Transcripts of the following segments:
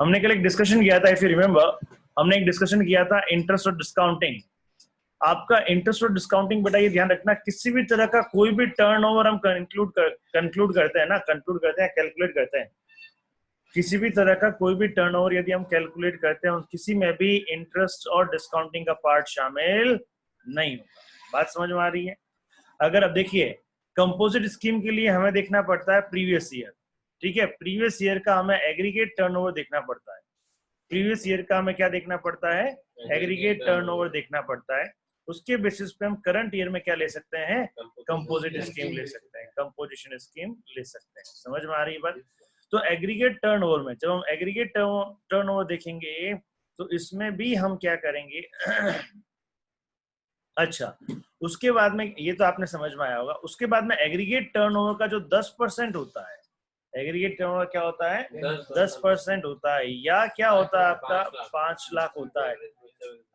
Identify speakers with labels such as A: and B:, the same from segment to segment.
A: हमने कल एक डिस्कशन किया था, इफ यू रिमेम्बर, हमने एक डिस्कशन किया था इंटरेस्ट और डिस्काउंटिंग। आपका इंटरेस्ट और डिस्काउंटिंग बेटा ये ध्यान रखना, किसी भी तरह का कोई भी टर्नओवर हम कंक्लूड करते हैं ना, कैलकुलेट करते हैं, किसी भी तरह का कोई भी टर्नओवर यदि हम कैलकुलेट करते हैं, किसी में भी इंटरेस्ट और डिस्काउंटिंग का पार्ट शामिल नहीं होता। बात समझ में आ रही है? अगर अब देखिए, कंपोजिट स्कीम के लिए हमें देखना पड़ता है प्रीवियस ईयर, ठीक है, प्रीवियस ईयर का हमें एग्रीगेट टर्नओवर देखना पड़ता है, प्रीवियस ईयर का हमें क्या देखना पड़ता है, एग्रीगेट टर्नओवर देखना पड़ता है। उसके बेसिस पे हम करंट ईयर में क्या ले सकते हैं, कंपोजिट स्कीम ले सकते हैं, कंपोजिशन स्कीम ले सकते हैं। समझ में आ रही है बात? तो एग्रीगेट टर्नओवर में जब हम एग्रीगेट टर्नओवर देखेंगे तो इसमें भी हम क्या करेंगे अच्छा, उसके बाद में ये तो आपने समझ में आया होगा। उसके बाद में एग्रीगेट टर्नओवर का जो 10% होता है, एग्रीगेट टर्नओवर क्या होता है, 10% होता है, या क्या होता है आपका 5 लाख होता है।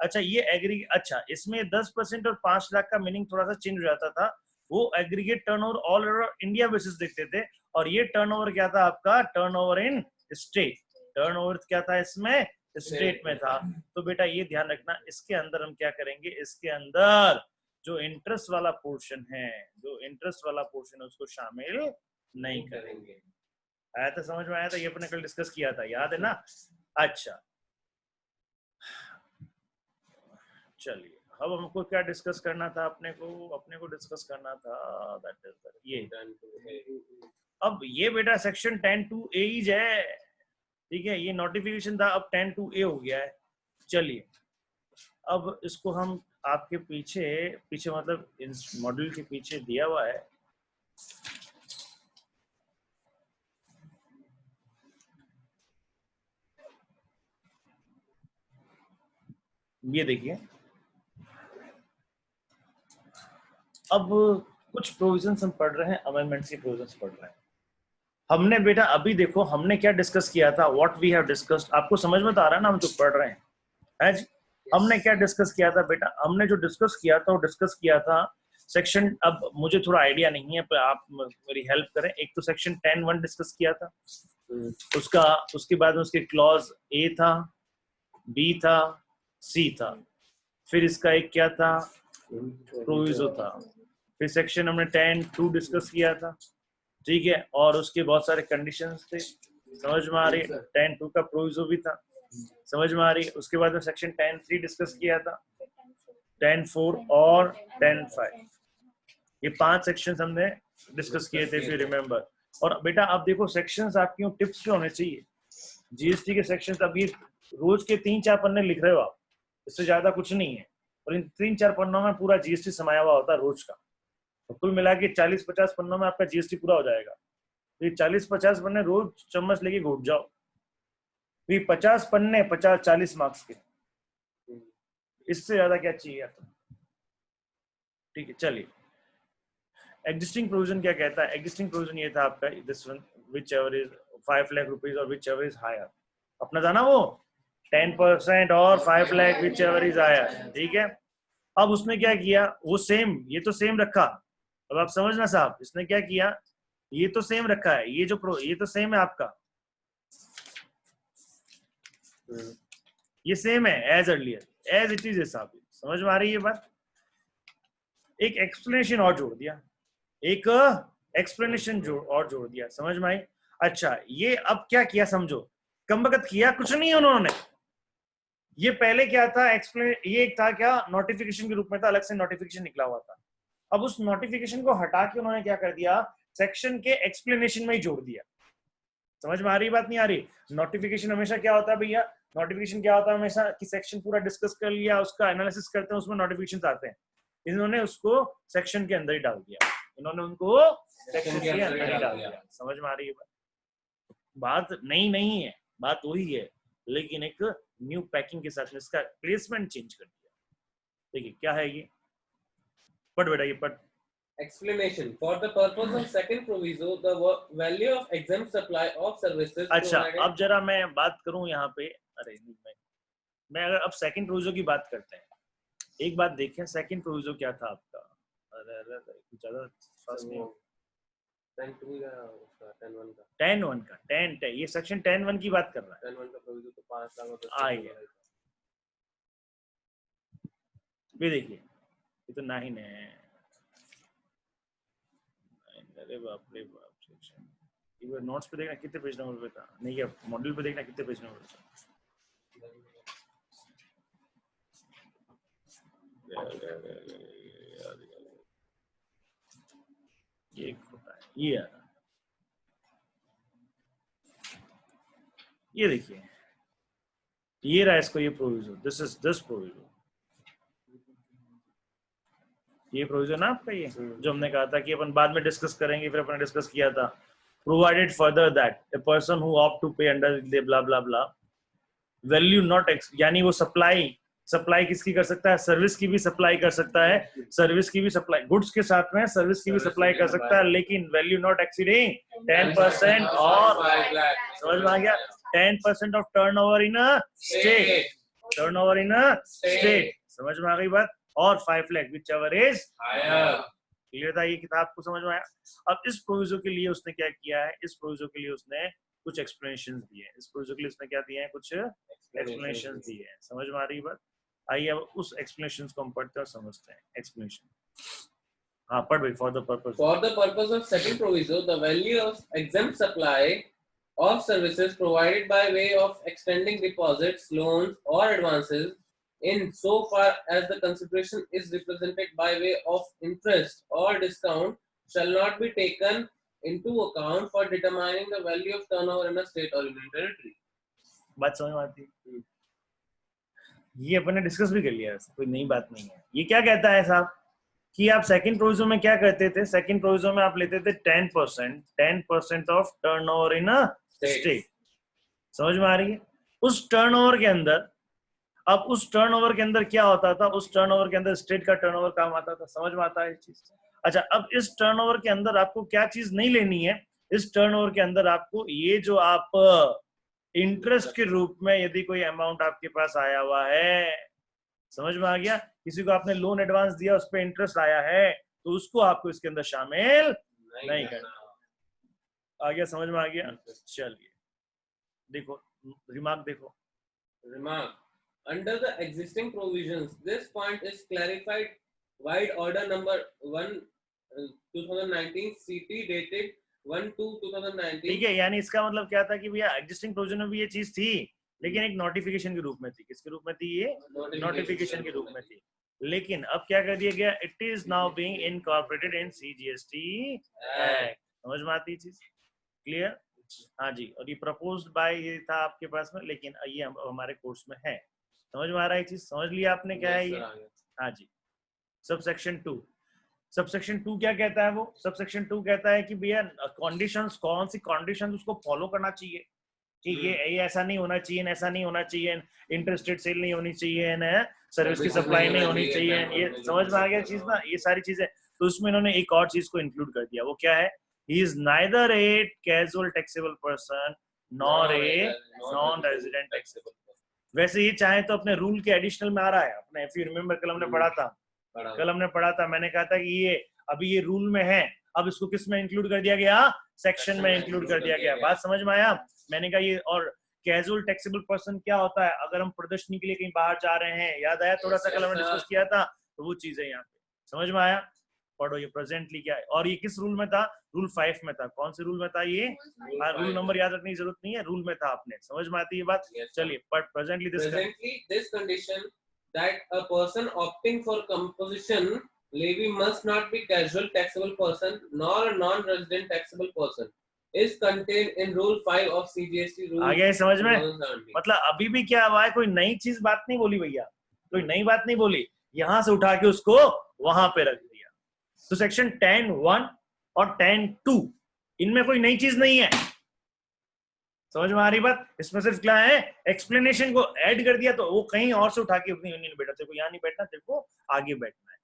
A: अच्छा, ये एग्रीगेट, अच्छा इसमें 10% और 5 लाख का मीनिंग थोड़ा सा चेंज हो जाता था। वो aggregate turnover all over India basis देखते थे, और ये टर्नओवर क्या था आपका, टर्नओवर इन स्टेट, टर्नओवर क्या था इसमें, स्टेट में था। तो बेटा ये ध्यान रखना, इसके अंदर हम क्या करेंगे, इसके अंदर जो इंटरेस्ट वाला पोर्शन है, जो इंटरेस्ट वाला पोर्शन है उसको शामिल नहीं करेंगे। आया था, समझ में आया था? ये अपने कल डिस्कस किया था, याद है ना? अच्छा चलिए, अब हमको क्या डिस्कस करना था, अपने को डिस्कस करना था दैट इज ये। अब ये बेटा सेक्शन 10(2)A है, ठीक है, ये नोटिफिकेशन था, अब 10(2)A हो गया है। चलिए, अब इसको हम आपके पीछे मतलब इस मॉड्यूल के पीछे दिया हुआ है, ये देखिए। अब कुछ प्रोविजंस हम पढ़ रहे हैं, अमेंडमेंट्स के प्रोविजंस पढ़ रहे हैं। हमने बेटा अभी देखो हमने क्या डिस्कस किया था, व्हाट वी हैव डिस्कस्ड, आपको समझ में तो आ रहा है ना हम जो पढ़ रहे हैं जी? हमने क्या डिस्कस किया था बेटा, हमने जो डिस्कस किया था वो डिस्कस किया था सेक्शन, अब मुझे थोड़ा आइडिया नहीं है पर आप मेरी हेल्प करें। एक तो सेक्शन 10(1) डिस्कस किया था, उसका उसके बाद में उसके क्लॉज ए था, बी था, सी था, फिर इसका एक क्या था, प्रोविजो था, फिर सेक्शन हमने 10(2) डिस्कस किया था, ठीक है, और उसके बहुत सारे कंडीशंस थे, समझ में आ रही है? 10(2) का प्रोविजो भी था, समझ में आ रही है? उसके बाद में सेक्शन 10(3) डिस्कस किया था, 10(4) और 10(5), ये 5 सेक्शंस हमने डिस्कस किए थे, इफ यू रिमेम्बर। और बेटा आप देखो सेक्शंस आपकी टिप्स के होने चाहिए, जीएसटी के सेक्शंस। अब ये रोज के 3-4 पन्ने लिख रहे हो आप, इससे ज्यादा कुछ नहीं है, और इन 3-4 पन्नों में पूरा जीएसटी समाया हुआ होता है रोज का, तो कुल मिला के 40-50 पन्नों में आपका जीएसटी पूरा हो जाएगा। तो ये 40-50 पन्ने रोज चम्मच लेके घोट जाओ, तो ये 50 पन्ने 50-40 मार्क्स के, इससे ज्यादा क्या चाहिए आपको? ठीक है, चलिए। एग्जिस्टिंग प्रोविजन क्या कहता है? एग्जिस्टिंग प्रोविजन ये था आपका, this one, which ever is 5 lakh rupees और विच एवर इज हायर, अपना था ना वो 10% और 5 lakh whichever is higher, ठीक है। अब उसने क्या किया, वो सेम, ये तो सेम रखा। अब आप समझना साहब, इसने क्या किया, ये तो सेम रखा है, ये तो सेम है आपका, ये सेम है as earlier, as it is साहब। समझ में आ रही है बात? एक एक्सप्लेनेशन और जोड़ दिया, एक एक्सप्लेनेशन और जोड़ दिया, समझ में आई? अच्छा, ये अब क्या किया समझो, कमबख्त किया कुछ नहीं उन्होंने। ये पहले क्या था, एक्सप्लेन, ये एक था क्या, नोटिफिकेशन के रूप में था, अलग से नोटिफिकेशन निकला हुआ था। अब उस नोटिफिकेशन को हटा के उन्होंने क्या कर दिया, सेक्शन के एक्सप्लेनेशन में ही जोड़ दिया। समझ में आ रही बात, नहीं आ रही? नोटिफिकेशन हमेशा क्या होता है भैया, नोटिफिकेशन क्या होता है हमेशा कि सेक्शन पूरा डिस्कस कर लिया, उसका एनालिसिस करते हैं, उसमें नोटिफिकेशन आते हैं। इन्होंने उसको सेक्शन के अंदर ही डाल दिया, इन्होंने उनको सेक्शन के अंदर ही डाल दिया। समझ में आ रही है बात? नई नहीं है, बात वही है, लेकिन एक न्यू पैकिंग के साथ में इसका प्लेसमेंट चेंज कर दिया। देखिए क्या है ये, पढ़ बेटा, ये पढ़।
B: Explanation. For the purpose of second proviso, the value of exempt supply of services.
A: अच्छा, अब जरा मैं बात करूं यहाँ पे, अरे मैं अगर अब सेकंड प्रोविजो की बात करते हैं, एक बात देखें, सेकंड प्रोविजो क्या था आपका, अरे ज्यादा फास्ट नहीं,
B: 10(2) या उसका 10(1) का
A: 10(1) का 10 ये सेक्शन 10(1) की बात कर रहा है।
B: 10(1) का प्रोविजन तो 5 लाख और 10
A: आ
B: लाख
A: गया, ये देखिए ये तो 9 है। अरे बाप रे बाप, सेक्शन ये नोट्स पे देखना कितने पेज नंबर पे था, नहीं क्या मॉड्यूल पे देखना कितने पेज नंबर पे था। ये होता है ये आ रहा, ये देखिए ये रहा इसको, ये provision, this is this provision, ये प्रोविजन है आपका, ये जो हमने कहा था कि अपन बाद में डिस्कस करेंगे, फिर अपन डिस्कस किया था, provided further that a person who opt to pay under the blah blah blah value not यानी वो सप्लाई किसकी कर सकता है, सर्विस की भी सप्लाई कर सकता है, सर्विस की भी सप्लाई, गुड्स के साथ में सर्विस की भी सप्लाई कर सकता है, लेकिन वैल्यू नॉट एक्सीडिंग 10% और समझ में आ गया 10% of turnover in a state, turnover in a state, समझ में आ गई बात, और 5 lakh whichever is clear था, ये किताब को समझ में आया। अब इस प्रोविजो के लिए उसने क्या किया है, इस प्रोविजो के लिए उसने कुछ एक्सप्लेनेशंस दिए हैं, इस प्रोविजो के लिए उसने क्या दिए हैं, कुछ एक्सप्लेनेशंस दिए हैं, समझ में आ रही बात। आइए अब उस एक्सप्लेनेशंस को हम पढ़ते हैं और समझते हैं। एक्सप्लेनेशन, हाँ पढ़ भाई। For the purpose
B: of second proviso the value of exempt supply of services provided by way of extending deposits, loans or advances in so far as the consideration is represented by way of interest or discount shall not be taken into account for determining the value of turnover in a state or union territory.
A: बात समझ में आती है, ये अपन ने discuss भी कर लिया है, कोई नई बात नहीं है। ये क्या कहता है साहब कि आप सेकंड प्रोविजो में क्या करते थे, सेकंड प्रोविजो में आप लेते थे 10% of turnover in a state, समझ में आ रही है। उस टर्नओवर के अंदर, अब उस टर्नओवर के अंदर क्या होता था, उस टर्नओवर के अंदर स्टेट का टर्नओवर काम आता था, समझ में आता है चीज। अच्छा, अब इस टर्नओवर के अंदर आपको क्या चीज नहीं लेनी है, इस टर्नओवर के अंदर आपको ये जो आप इंटरेस्ट के रूप में यदि कोई अमाउंट आपके पास आया हुआ है, समझ में आ गया, किसी को आपने लोन एडवांस दिया उस पर इंटरेस्ट आया है, तो उसको आपको इसके अंदर शामिल नहीं करना। आ गया, समझ में आ गया। चलिए देखो रिमार्क, देखो
B: remark, under the existing provisions this point is clarified wide order number 1 2019 CT dated 1/2/2019।
A: ठीक है, यानी इसका मतलब क्या था कि भैया एग्जिस्टिंग प्रोविजन में भी ये चीज थी, लेकिन एक नोटिफिकेशन के रूप में थी। किसके रूप में थी ये? नोटिफिकेशन के रूप में थी। लेकिन अब क्या कर दिया गया, it is now being incorporated in CGST act. समझ में आती चीज? क्लियर? हाँ जी। और ये प्रपोज्ड बाय ये था आपके पास में, लेकिन ये हमारे कोर्स में है। समझ में आ रहा है चीज? समझ लिया आपने क्या है ये? हाँ जी। सब सेक्शन 2, सब सेक्शन 2 क्या कहता है? वो सब सेक्शन 2 कहता है कि भैया कंडीशंस, कौन सी कंडीशंस उसको फॉलो करना चाहिए कि ये ऐसा नहीं होना चाहिए, ऐसा नहीं होना चाहिए, इंटरेस्टेड सेल नहीं होनी चाहिए, ना सर्विस की सप्लाई नहीं होनी चाहिए। ये समझ में आ गया चीज ना, ये सारी चीजें। तो उसमें इन्होंने एक और चीज को इंक्लूड कर दिया, वो क्या है? He is neither a casual taxable person nor a non resident taxable. वैसे ये चाहे तो अपने रूल के एडिशनल में आ रहा है अपने, इफ यू रिमेंबर कल हमने पढ़ा था, मैंने कहा था कि ये अभी ये रूल में है, अब इसको किस में इंक्लूड कर दिया गया? सेक्शन में इंक्लूड कर दिया गया। बात समझ में आया? मैंने कहा ये, और कैजुअल टैक्सेबल पर्सन क्या होता है? अगर हम प्रदर्शनी के लिए कहीं बाहर जा रहे हैं, याद आया थोड़ा सा कल हमने डिस्कस किया था, तो वो चीजें यहाँ पे समझ में आया। पढ़ो ये प्रेजेंटली क्या है, और ये किस रूल में था? रूल 5 में था। कौन से रूल में था ये? रूल नंबर याद रखने की जरूरत नहीं है, रूल में था अपने। समझ में आती है बात? चलिए, but presently
B: this condition that a person opting for composition levy must not be casual taxable person nor a non-resident taxable person is contained in rule 5 of CGST rule।
A: आ गया समझ में? मतलब अभी भी क्या हुआ है, कोई नई चीज बात नहीं बोली भैया, कोई नई बात नहीं बोली, यहां से उठा के उसको वहां पे रख दिया। तो सेक्शन 10(1) और 10(2) इनमें कोई नई चीज नहीं है। समझ में आ रही बात? इसमें सिर्फ क्या है, एक्सप्लेनेशन को ऐड कर दिया, तो वो कहीं और से उठा के अपनी यूनियन बैठा, तेरे को यहाँ नहीं बैठना, तेरे को आगे बैठना है।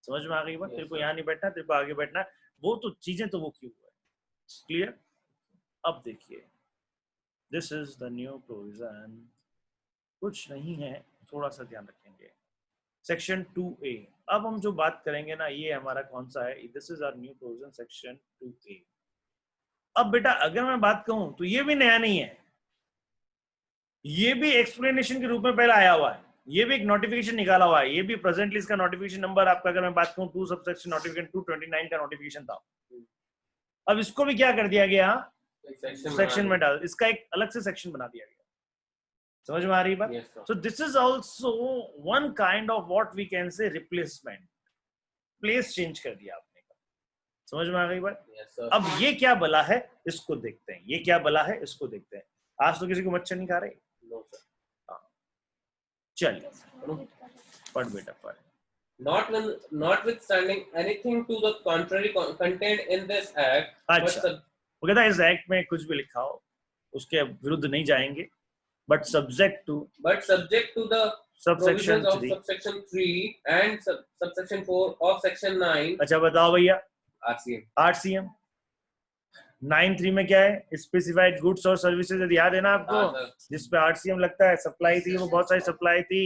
A: समझ में आ गई बात? तेरे को यहाँ नहीं बैठना, तेरे को आगे बैठना है। वो तो चीजें तो वो क्यों हुआ है, क्लियर? अब देखिए, this is the new provision, कुछ नहीं है, थोड़ा सा ध्यान रखेंगे। सेक्शन 2A, अब हम जो बात करेंगे ना, ये हमारा कौन सा है? This is our new provision section 2A। अब बेटा अगर मैं बात कहूं तो ये भी नया नहीं है, ये भी एक्सप्लेनेशन के रूप में पहले आया हुआ है, ये भी एक नोटिफिकेशन निकाला हुआ है, ये भी प्रेजेंटली इसका नोटिफिकेशन नंबर आपका अगर मैं बात कहूं 2 सबसेक्शन नोटिफिकेशन 229 का नोटिफिकेशन था। अब इसको भी क्या कर दिया गया, सेक्शन में डाल, इसका एक अलग से सेक्शन बना दिया गया। समझ में आ रही बात? So this is also one kind of what we can say replacement, place change कर दिया आपने का। समझ में आ गई बात? अब ये क्या बला है इसको देखते हैं, ये क्या बला है इसको देखते हैं। आज तो किसी को मच्छर नहीं खा रहे? चलिए पढ़ बेटा पढ़।
B: Notwithstanding anything to the contrary contained in this act,
A: अच्छा, वो कहता है इस एक्ट में कुछ भी लिखा हो उसके विरुद्ध नहीं जाएंगे, but subject to
B: the
A: subsection
B: provisions of
A: 3
B: subsection 3 and subsection 4 of section 9.
A: अच्छा बताओ भैया,
B: RCM.
A: RCM 9(3) में क्या है, स्पेसिफाइड गुड्स और सर्विसेज, याद है ना आपको, जिसपे RCM लगता है। सप्लाई थी, वो बहुत सारी सप्लाई थी।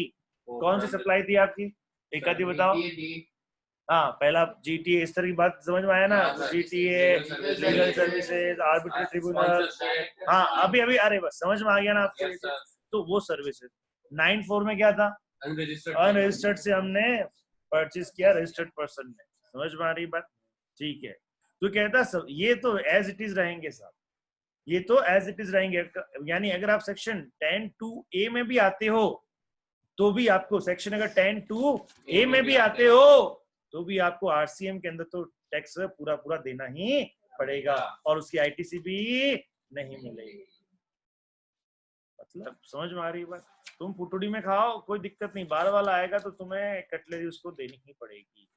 A: कौन सी सप्लाई थी आपकी, एक आधी बताओ। हाँ, पहला GTA, इस तरह की बात समझ में आया ना, GTA, legal services, arbitrary tribunal. हाँ अभी अरे बस समझ में आ गया ना आपको। तो वो सर्विसेज 9(4) में क्या था, अनरजिस्टर्ड से हमने परचेज किया रजिस्टर्ड पर्सन ने। समझ में आ रही बात? ठीक है, तो कहता सब ये तो एज इट इज रहेंगे साहब, ये तो एज इट इज रहेंगे। यानी अगर आप सेक्शन 10(2)A में भी आते हो तो भी आपको, सेक्शन अगर 10(2)A में भी आते हो तो भी आपको RCM के अंदर तो टैक्स पूरा पूरा देना ही पड़ेगा और उसकी ITC भी नहीं मिलेगी। मतलब समझ में आ रही बात? तुम पुटुड़ी में खाओ कोई दिक्कत नहीं, बाहर वाला आएगा तो तुम्हें कटलरी उसको देनी ही पड़ेगी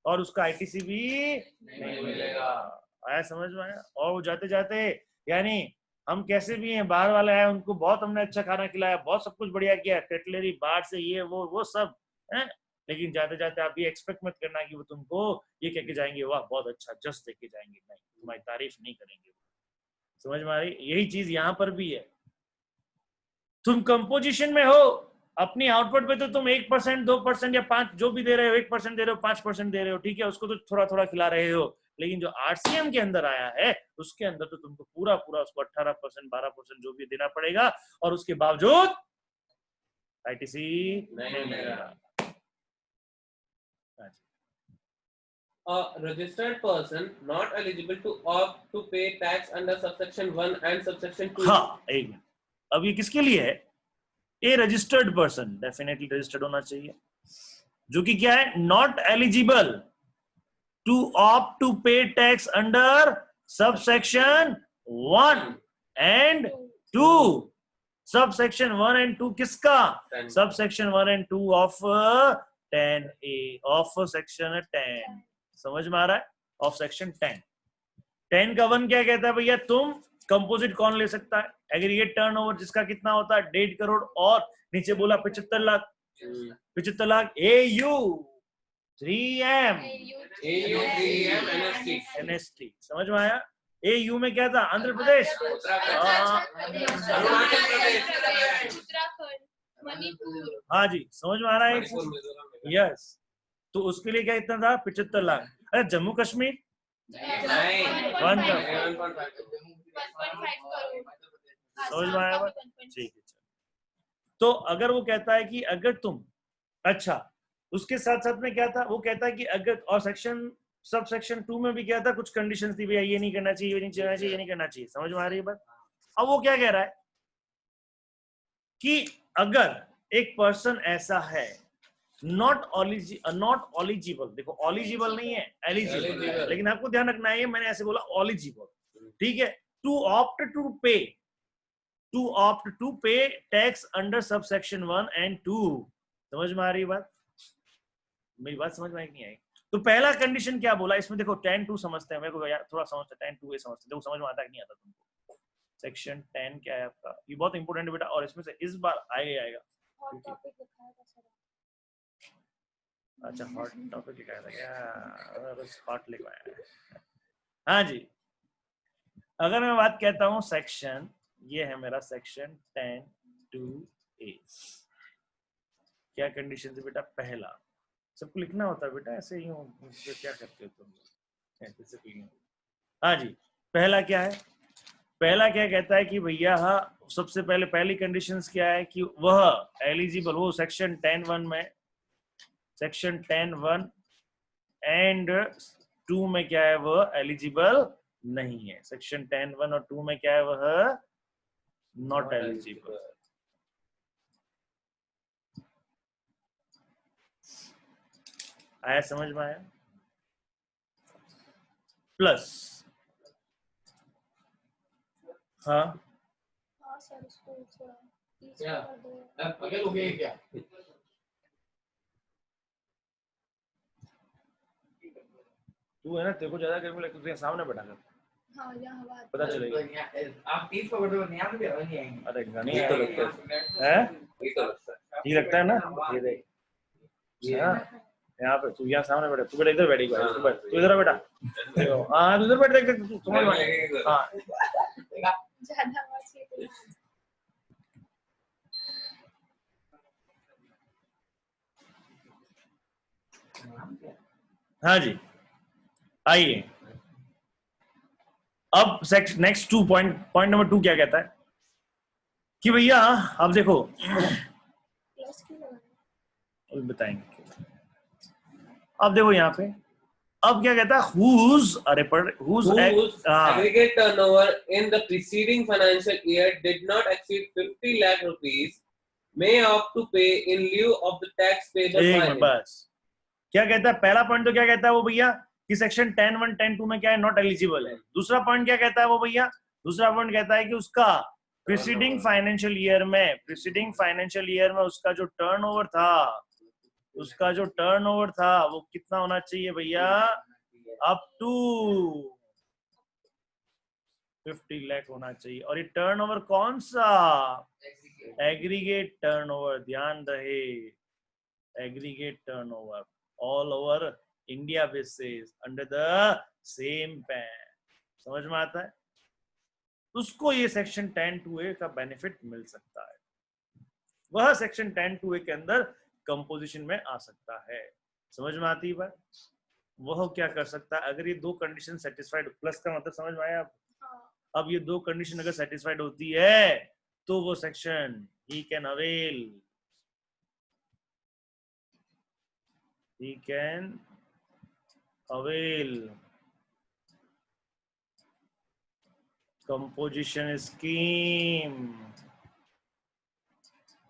A: और उसका ITC भी नहीं मिलेगा। आया समझ में आया? और वो जाते जाते, यानी हम कैसे भी हैं, बाहर वाले आए उनको बहुत हमने अच्छा खाना खिलाया, बहुत सब कुछ बढ़िया किया, कटलरी बाहर से ये वो सब है, लेकिन जाते जाते आप ये एक्सपेक्ट मत करना कि वो तुमको ये कह के जाएंगे वाह बहुत अच्छा जस्ट देके जाएंगे, नहीं, तुम्हारी तारीफ नहीं करेंगे। समझ में आ रही? यही चीज यहाँ पर भी है। तुम कंपोजिशन में हो, अपनी आउटपुट पे तो तुम 1%, 2% या 5 जो भी दे रहे हो, 1% दे रहे हो, 5% दे रहे हो, ठीक है, उसको तो थोड़ा थोड़ा खिला रहे हो, लेकिन जो RCM के अंदर आया है उसके अंदर तो तुमको पूरा पूरा उसको 18%, 12% जो भी देना पड़ेगा और उसके बावजूद ITC नहीं मिलेगा।
B: A registered person not eligible to opt to pay tax under subsection 1 and subsection 2.
A: हाँ एक मिनट, अब ये किसके लिए है? A registered person, definitely registered होना चाहिए, जो कि क्या है, not eligible to opt to pay tax under subsection 1 and 2। Subsection 1 and 2 किसका? Subsection 1 and 2 of 10A of section 10। समझ में आ रहा है? ऑफ सेक्शन 10 का 1 क्या कहता है भैया, तुम कंपोजिट कौन ले सकता है, एग्रीगेट टर्नओवर जिसका कितना होता है 1.5 करोड़ और नीचे बोला 75 lakh, 75 lakh AU 3M NST। समझ में आया? AU में क्या था? आंध्र प्रदेश, हाँ जी, समझ में आ रहा है? यस, तो उसके लिए क्या इतना था? 75 लाख। अरे जम्मू कश्मीर 1.5 समझ में आया? ठीक है, तो अगर वो कहता है कि अगर तुम, अच्छा उसके साथ साथ में क्या था, वो कहता है कि अगर, और सब सेक्शन 2 में भी क्या था, कुछ कंडीशंस थी भैया, ये नहीं करना चाहिए, ये नहीं करना चाहिए, ये नहीं करना चाहिए। समझ में आ रही है बात? अब वो क्या कह रहा है कि अगर एक पर्सन ऐसा है नॉट ऑलिजिबल, देखो ऑलिजिबल नहीं है, एलिजिबल, लेकिन आपको ध्यान रखना है मैंने ऐसे बोला ऑलिजिबल, ठीक है, to opt to pay tax under subsection 1 and 2। समझ में आ रही बात? मेरी बात समझ में आई नहीं आई? तो पहला कंडीशन क्या बोला इसमें, देखो 10(2) समझते हैं, मेरे को यार थोड़ा समझते हैं 10(2)A समझते हैं, देखो समझ में आता है कि नहीं आता तुमको? सेक्शन 10 क्या है आपका, ये बहुत इंपॉर्टेंट है बेटा, और इसमें से इस बार आएगा। अच्छा हॉट टॉपिक लिखा था क्या? बस हॉट लिखवाया है। हाँ जी, अगर मैं बात कहता हूँ सेक्शन, ये है मेरा सेक्शन 10(2)A, क्या कंडीशन है बेटा? पहला, सबको लिखना होता है बेटा, ऐसे ही क्या करते हो तुम? हाँ जी, पहला क्या है पहला क्या कहता है कि भैया हाँ, सबसे पहले पहली कंडीशंस क्या है कि वह एलिजिबल, वो सेक्शन 10(1) में, सेक्शन 10(1) एंड 2 में क्या है, वह एलिजिबल नहीं है। सेक्शन 10(1) और 2 में क्या है, वह नॉट एलिजिबल। आया समझ में? आया? प्लस हाँ
C: सर इसको थोड़ा प्लीज
B: क्या?
C: कर दो।
B: आगे हो गया क्या?
A: तू है ना, तेरे को ज्यादा करने लगे, तुझे सामने बैठा कर
C: हाँ यहाँ बात
A: पता चलेगा।
D: आप 30 पकड़ दो, यहाँ पे भी नहीं आएंगे।
A: अरे
B: ये तो लगता
A: है,
B: ये तो लगता है।
A: ठीक लगता है ना? ये देख, हाँ, यहाँ पे तू यहाँ सामने बैठा, तू बेटा इधर बैठेगा, तू इधर बैठा, हाँ तू इधर बैठ, देख तू समझ में, हाँ
C: ज्यादा आवाज ये तो
A: हाँ जी। आइए अब नेक्स्ट 2 पॉइंट नंबर 2 क्या कहता है कि भैया अब देखो,
C: प्लस क्यों लगाना?
A: अब बताएंगे। अब देखो यहाँ पे, अब क्या कहता है, whose
B: Whose aggregate turnover in the preceding financial year did not exceed 50 lakh rupees may opt to pay in lieu of the tax payable by
A: एक
B: him.
A: मिनट बस, क्या कहता है पहला पॉइंट, तो क्या कहता है वो भैया कि सेक्शन 10(1), 10(2) में क्या है, नॉट एलिजिबल है। दूसरा पॉइंट क्या कहता है वो भैया, दूसरा पॉइंट कहता है कि उसका प्रीसीडिंग फाइनेंशियल ईयर में उसका जो टर्नओवर था, उसका जो टर्नओवर था वो कितना होना चाहिए भैया, अप टू 50 लाख होना चाहिए। और ये टर्नओवर कौन सा, एग्रीगेट टर्नओवर, ध्यान रहे, aggregate turnover all over India basis under the same pan. समझ में आता है? उसको ये सेक्शन 10(2)(a) का बेनिफिट मिल सकता है, वह सेक्शन 10(2)(a) के अंदर कंपोजिशन में आ सकता है। समझ में आती है बात? वह क्या कर सकता है, अगर ये दो कंडीशन सेटिस्फाइड, प्लस का मतलब समझ में आया आप? अब ये दो कंडीशन अगर सेटिस्फाइड होती है तो वो section he can avail composition scheme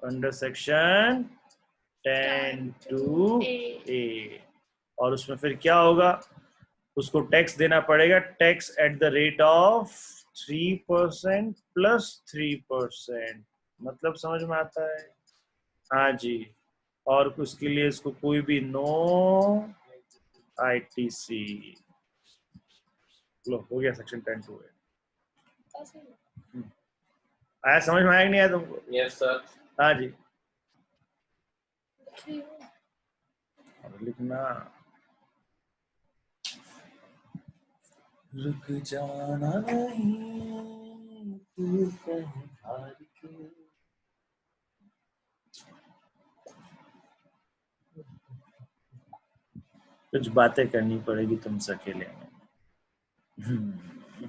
A: under section 10(2)(a) और उसमें फिर क्या होगा, उसको टैक्स देना पड़ेगा, tax at the rate of 3% plus 3%। मतलब समझ में आता है? हाँ जी। और उसके लिए इसको कोई भी नो ITC। लो हो गया सेक्शन 10(2)(a। आया समझ में, आया कि नहीं आया तुमको?
B: Yes sir.
A: हाँ जी। अब लिखना, रुक जाना नहीं तू कहीं हार के। कुछ बातें करनी पड़ेगी तुमसे अकेले में।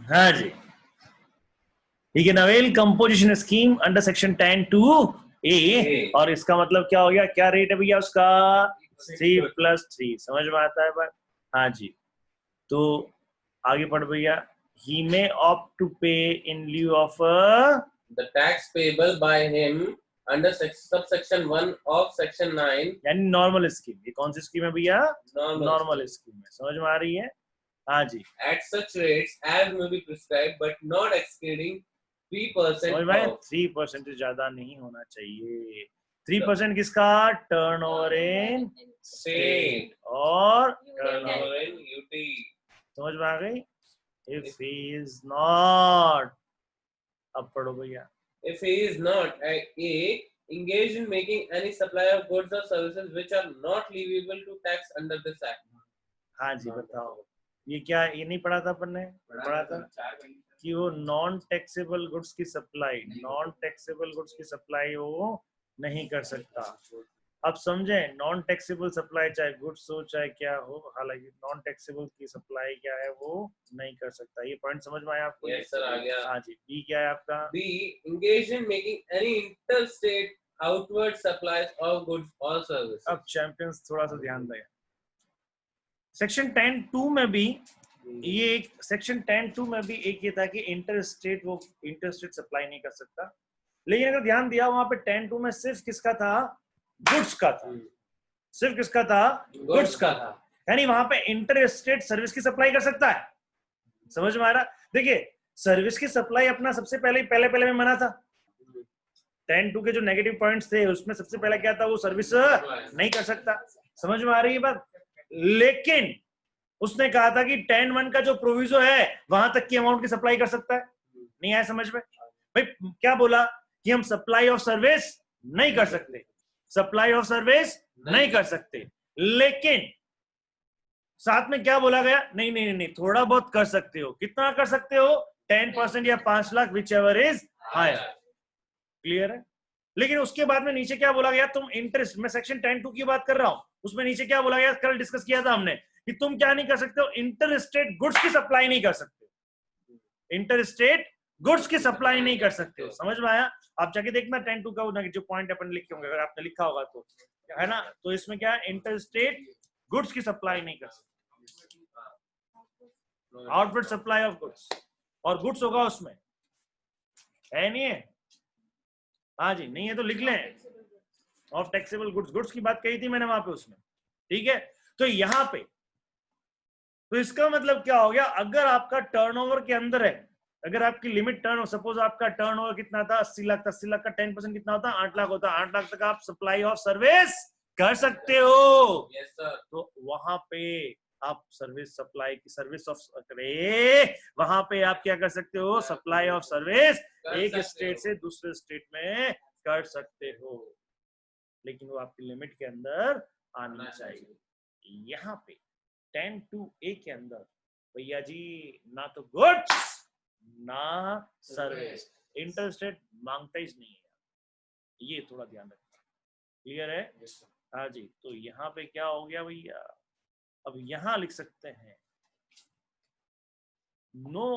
A: हाँ जी। ठीक है, novel composition scheme under section 10(2)(a) और इसका मतलब क्या हो गया, क्या रेट है भैया उसका, 3+3। समझ में आता है बात? हाँ जी। तो आगे पढ़ भैया, he may opt to pay in lieu of
B: The tax payable by him under subsection 1 of section 9,
A: यानी नॉर्मल स्कीम। ये कौन सी स्कीम है भैया,
B: normal
A: नॉर्मल स्कीम है। समझ में आ रही है? हाँ जी।
B: at such rates as may be prescribed but not exceeding 3%
A: समझ में?
B: of
A: 3% से ज्यादा नहीं होना चाहिए। 3% किसका, टर्नओवर इन
B: state
A: और
B: turnover in UT.
A: समझ में आ गई? If he is not, अब पढ़ो भैया,
B: If he is not engaged in making any supply of goods or services which are not leviable to tax under this act.
A: हाँ जी बताओ, ये क्या, ये नहीं पढ़ा था अपन ने? पढ़ा था कि वो नॉन टैक्सेबल गुड्स की सप्लाई वो नहीं कर सकता। आप समझे, नॉन टैक्सेबल सप्लाई चाहे गुड्स हो चाहे क्या हो, हालांकि नॉन टैक्सेबल की सप्लाई क्या है वो नहीं कर सकता। ये पॉइंट समझ में आया आपको?
B: यस सर, आ गया।
A: हाँ जी। बी क्या है आपका?
B: B, engaged in making any interstate outward supplies of goods or services.
A: अब चैंपियंस थोड़ा सा ध्यान दें। सेक्शन 10(2) में भी ये एक सेक्शन 10(2) में भी एक ये था कि इंटरस्टेट सप्लाई नहीं कर सकता, लेकिन अगर ध्यान दिया वहां पे 10(2) में सिर्फ किसका था? गुड्स का था। सिर्फ किसका था? गुड्स का था। यानी वहां पे इंटरस्टेट सर्विस की सप्लाई कर सकता है। समझ में आ रहा? देखिए, सर्विस की सप्लाई अपना सबसे पहले में मना था। 10(2) के जो नेगेटिव पॉइंट्स थे उसमें सबसे पहले क्या था? वो सर्विस नहीं कर सकता। समझ में आ रही है बात? लेकिन उसने कहा था कि 10(1) का जो प्रोविजो है वहां तक की अमाउंट की सप्लाई कर सकता है। नहीं आया समझ में? भाई क्या बोला कि हम सप्लाई ऑफ सर्विस नहीं कर सकते, सप्लाई ऑफ सर्विस नहीं कर सकते, लेकिन साथ में क्या बोला गया? नहीं नहीं नहीं, थोड़ा बहुत कर सकते हो। कितना कर सकते हो? 10% या 5 lakh, whichever is higher. Clear है? लेकिन उसके बाद में नीचे क्या बोला गया? तुम इंटरेस्ट, मैं सेक्शन 10(2) की बात कर रहा हूं, उसमें नीचे क्या बोला गया? कल डिस्कस किया था हमने कि तुम क्या नहीं कर सकते हो? इंटरस्टेट गुड्स की सप्लाई नहीं कर सकते, इंटरस्टेट गुड्स की सप्लाई नहीं कर सकते हो। समझ में आया? आप जाके देखना 10(2) का जो पॉइंट अपन लिखे होंगे, अगर आपने लिखा होगा तो, है ना? तो इसमें क्या है? इंटरस्टेट गुड्स की सप्लाई नहीं कर सकते, आउटवर्ड सप्लाई ऑफ गुड्स, और गुड्स होगा उसमें, है नहीं है? हाँ जी, नहीं है तो लिख लें, ऑफ टैक्सेबल गुड्स, गुड्स की बात कही थी मैंने वहां पे उसमें। ठीक है, तो यहां पे तो इसका मतलब क्या हो गया? अगर आपका टर्नओवर के अंदर है, अगर आपकी लिमिट टर्न, सपोज आपका टर्नओवर कितना था? 80 लाख था, 80 लाख का 10% कितना होता? 8 लाख होता। 8 लाख तक आप सप्लाई ऑफ सर्विस कर सकते हो।
B: Yes sir.
A: तो वहां पे आप सर्विस सप्लाई की सर्विस ऑफ करे, वहां पे आप क्या कर सकते हो? सप्लाई ऑफ सर्विस एक स्टेट से दूसरे स्टेट में कर सकते हो, लेकिन वो आपकी लिमिट के अंदर आनी चाहिए। यहाँ पे 10(2)(a) के अंदर भैया जी ना तो गुड्स ना सर्विस, इंटरस्टेट मांगता ही नहीं है, ये थोड़ा ध्यान रखना। क्लियर है? हाँ जी। तो यहाँ पे क्या हो गया भैया? अब यहां लिख सकते हैं no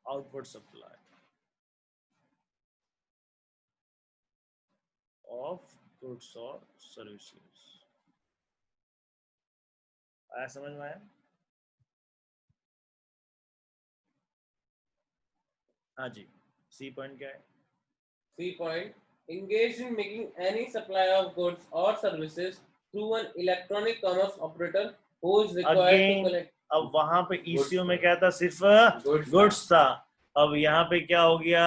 A: outward supply of goods और सर्विसेज। आया समझ में? आया? हाँ जी। सी पॉइंट क्या है?
B: C point, engaged in making any supply of goods or services through an electronic commerce operator who is required
A: Again,
B: to collect.
A: अब वहां पे ईसीओ में क्या था? सिर्फ
B: Goods
A: गुड्स था। अब यहाँ पे क्या हो गया?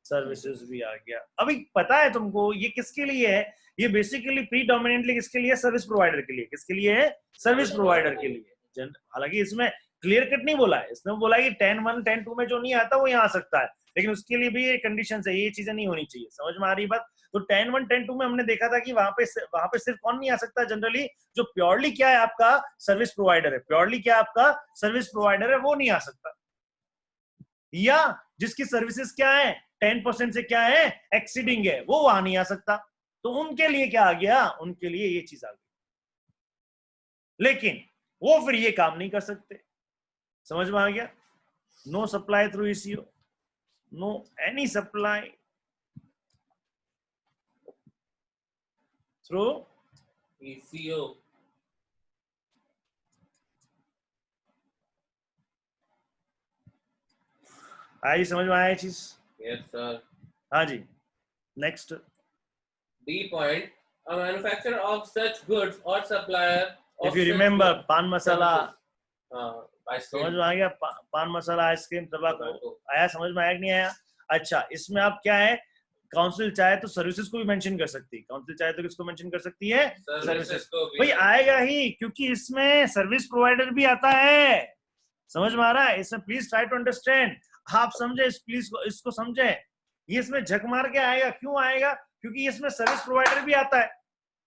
A: सर्विसेज भी आ गया। अभी पता है तुमको ये किसके लिए है? ये बेसिकली प्रीडोमिनेंटली किसके लिए? सर्विस प्रोवाइडर के लिए। किसके लिए है? सर्विस प्रोवाइडर के लिए। हालांकि इसमें क्लियर कट नहीं बोला है, इसमें बोला है कि 10(1) 10(2) में जो नहीं आता वो यहाँ आ सकता है, लेकिन उसके लिए भी ये कंडीशन है, ये चीजें नहीं होनी चाहिए। समझ में आ रही बात? तो 10(1) 10(2) में हमने देखा था कि वहां पे सिर्फ कौन नहीं आ सकता जनरली? जो प्योरली क्या है आपका? सर्विस प्रोवाइडर है। प्योरली क्या आपका? सर्विस प्रोवाइडर है, वो नहीं आ सकता। या जिसकी सर्विसेज क्या है? 10% से क्या है? एक्सीडिंग है, वो वहां नहीं आ सकता। तो उनके लिए क्या आ गया? उनके लिए ये चीज आ गई, लेकिन वो फिर ये काम नहीं कर सकते। समझ में आ गया? No supply through ECO, no any supply through
B: ECO.
A: आई समझ में आया ये चीज?
B: Yes sir.
A: हाँ जी। Next
B: D point, a manufacturer of such goods or supplier of
A: if you
B: such
A: remember,
B: goods,
A: पान मसाला,
B: services.
A: समझ में आ गया? पान मसाला, आइसक्रीम, तंबाकू, आया समझ में? आया कि नहीं आया? अच्छा, इसमें आप क्या है? काउंसिल चाहे तो सर्विसेज को भी मेंशन कर सकती है। काउंसिल चाहे तो किसको मेंशन कर सकती है? सर्विसेज
B: को भी।
A: भाई आएगा ही, क्योंकि इसमें सर्विस प्रोवाइडर भी आता है। समझ में आ रहा है? इसमें प्लीज ट्राई टू अंडरस्टैंड। आप समझे प्लीज, इसको समझे। ये इसमें झक मार के आएगा। क्यों आएगा? क्योंकि इसमें सर्विस प्रोवाइडर भी आता है।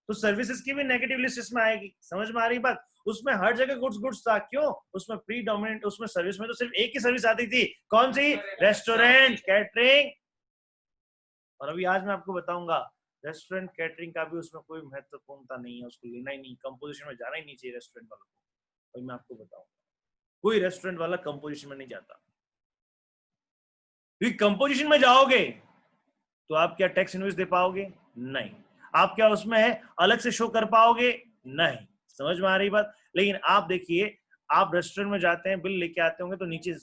A: तो सर्विसेज की भी नेगेटिव लिस्ट इसमें आएगी। समझ में आ रही बात? उसमें हर जगह गुड्स था, क्यों? उसमें प्रीडोमिनेंट, उसमें सर्विस में तो सिर्फ एक ही सर्विस आती थी, कौन सी? Restaurant, catering. और अभी आज मैं आपको बताऊंगा रेस्टोरेंट कैटरिंग का भी उसमें कोई महत्वपूर्णता नहीं है, उसको लेना ही नहीं, कंपोजिशन में जाना ही नहीं चाहिए रेस्टोरेंट वालों को। वही मैं आपको बताऊंगा, कोई रेस्टोरेंट वाला कंपोजिशन में नहीं जाता, क्योंकि कंपोजिशन में जाओगे तो आप क्या टैक्स इनवॉइस दे पाओगे? नहीं। आप क्या उसमें है अलग से शो कर पाओगे? नहीं। समझ में आ रही बात? लेकिन आप देखिए, आप रेस्टोरेंट में जाते हैं, बिल लेके आते होंगे तो नीचे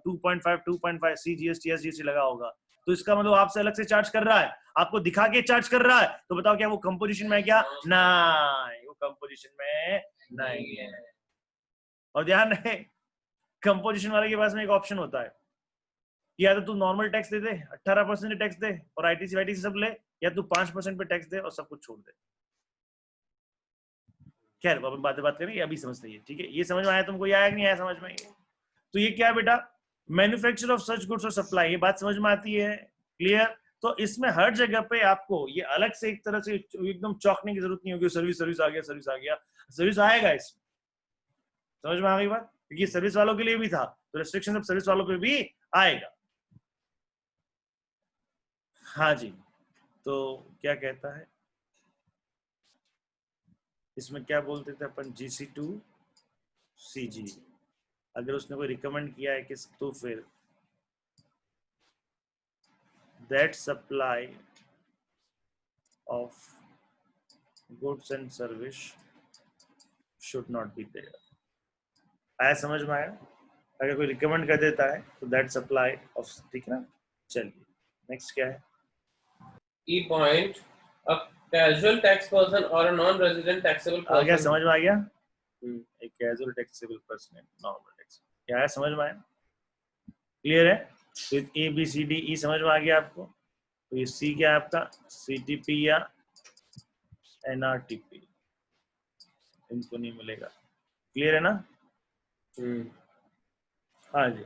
A: 2.5 CGST SGST लगा होगा, तो इसका मतलब आपसे अलग से चार्ज कर रहा है, आपको दिखा के चार्ज कर रहा है। तो बताओ क्या वो कंपोजिशन में है? क्या नहीं, वो कंपोजिशन में नहीं है। और ध्यान रहे, कंपोजिशन वाले के पास में एक ऑप्शन होता है, या तो तू नॉर्मल टैक्स दे दे, 18% टैक्स दे और आईटीसी वाईटीसी सब ले, या तू 5% पे टैक्स दे और सब कुछ छोड़ दे। खैर अपन बात करेंगे, अभी समझते हैं, ठीक है? ये समझ में आया तुमको? ये आया कि नहीं आया समझ में? तो ये क्या बेटा? मैन्युफैक्चर ऑफ सच गुड्स और सप्लाई, ये बात समझ में आती है? क्लियर? तो इसमें हर जगह पे आपको ये अलग से एक तरह से एकदम चौंकने की जरूरत नहीं होगी, सर्विस आ गया, सर्विस आएगा इसमें। समझ में आ गई बात? क्योंकि सर्विस वालों के लिए भी था, तो रेस्ट्रिक्शन अब सर्विस वालों पे भी आएगा। हाँ जी, तो क्या कहता है इसमें, क्या बोलते थे अपन? GC to CG। अगर उसने कोई रिकमेंड किया है किस, तो फिर that supply of goods and service should not be there। आया समझ में? आया? अगर कोई रिकमेंड कर देता है तो that supply of, ठीक है ना? चलिए नेक्स्ट क्या है?
B: E point, a casual tax person or a non-resident taxable
A: आ गया?
B: person.
A: समझ में आ गया? एक कैजुअल टैक्सेबल पर्सन है, नॉर्मल टैक्स, क्या है? समझ में आया? क्लियर है? तो ABCDE समझ में आ गया आपको? तो ये C क्या है आपका? CTP या NRTP, इनको नहीं मिलेगा। क्लियर है ना? हाँ जी।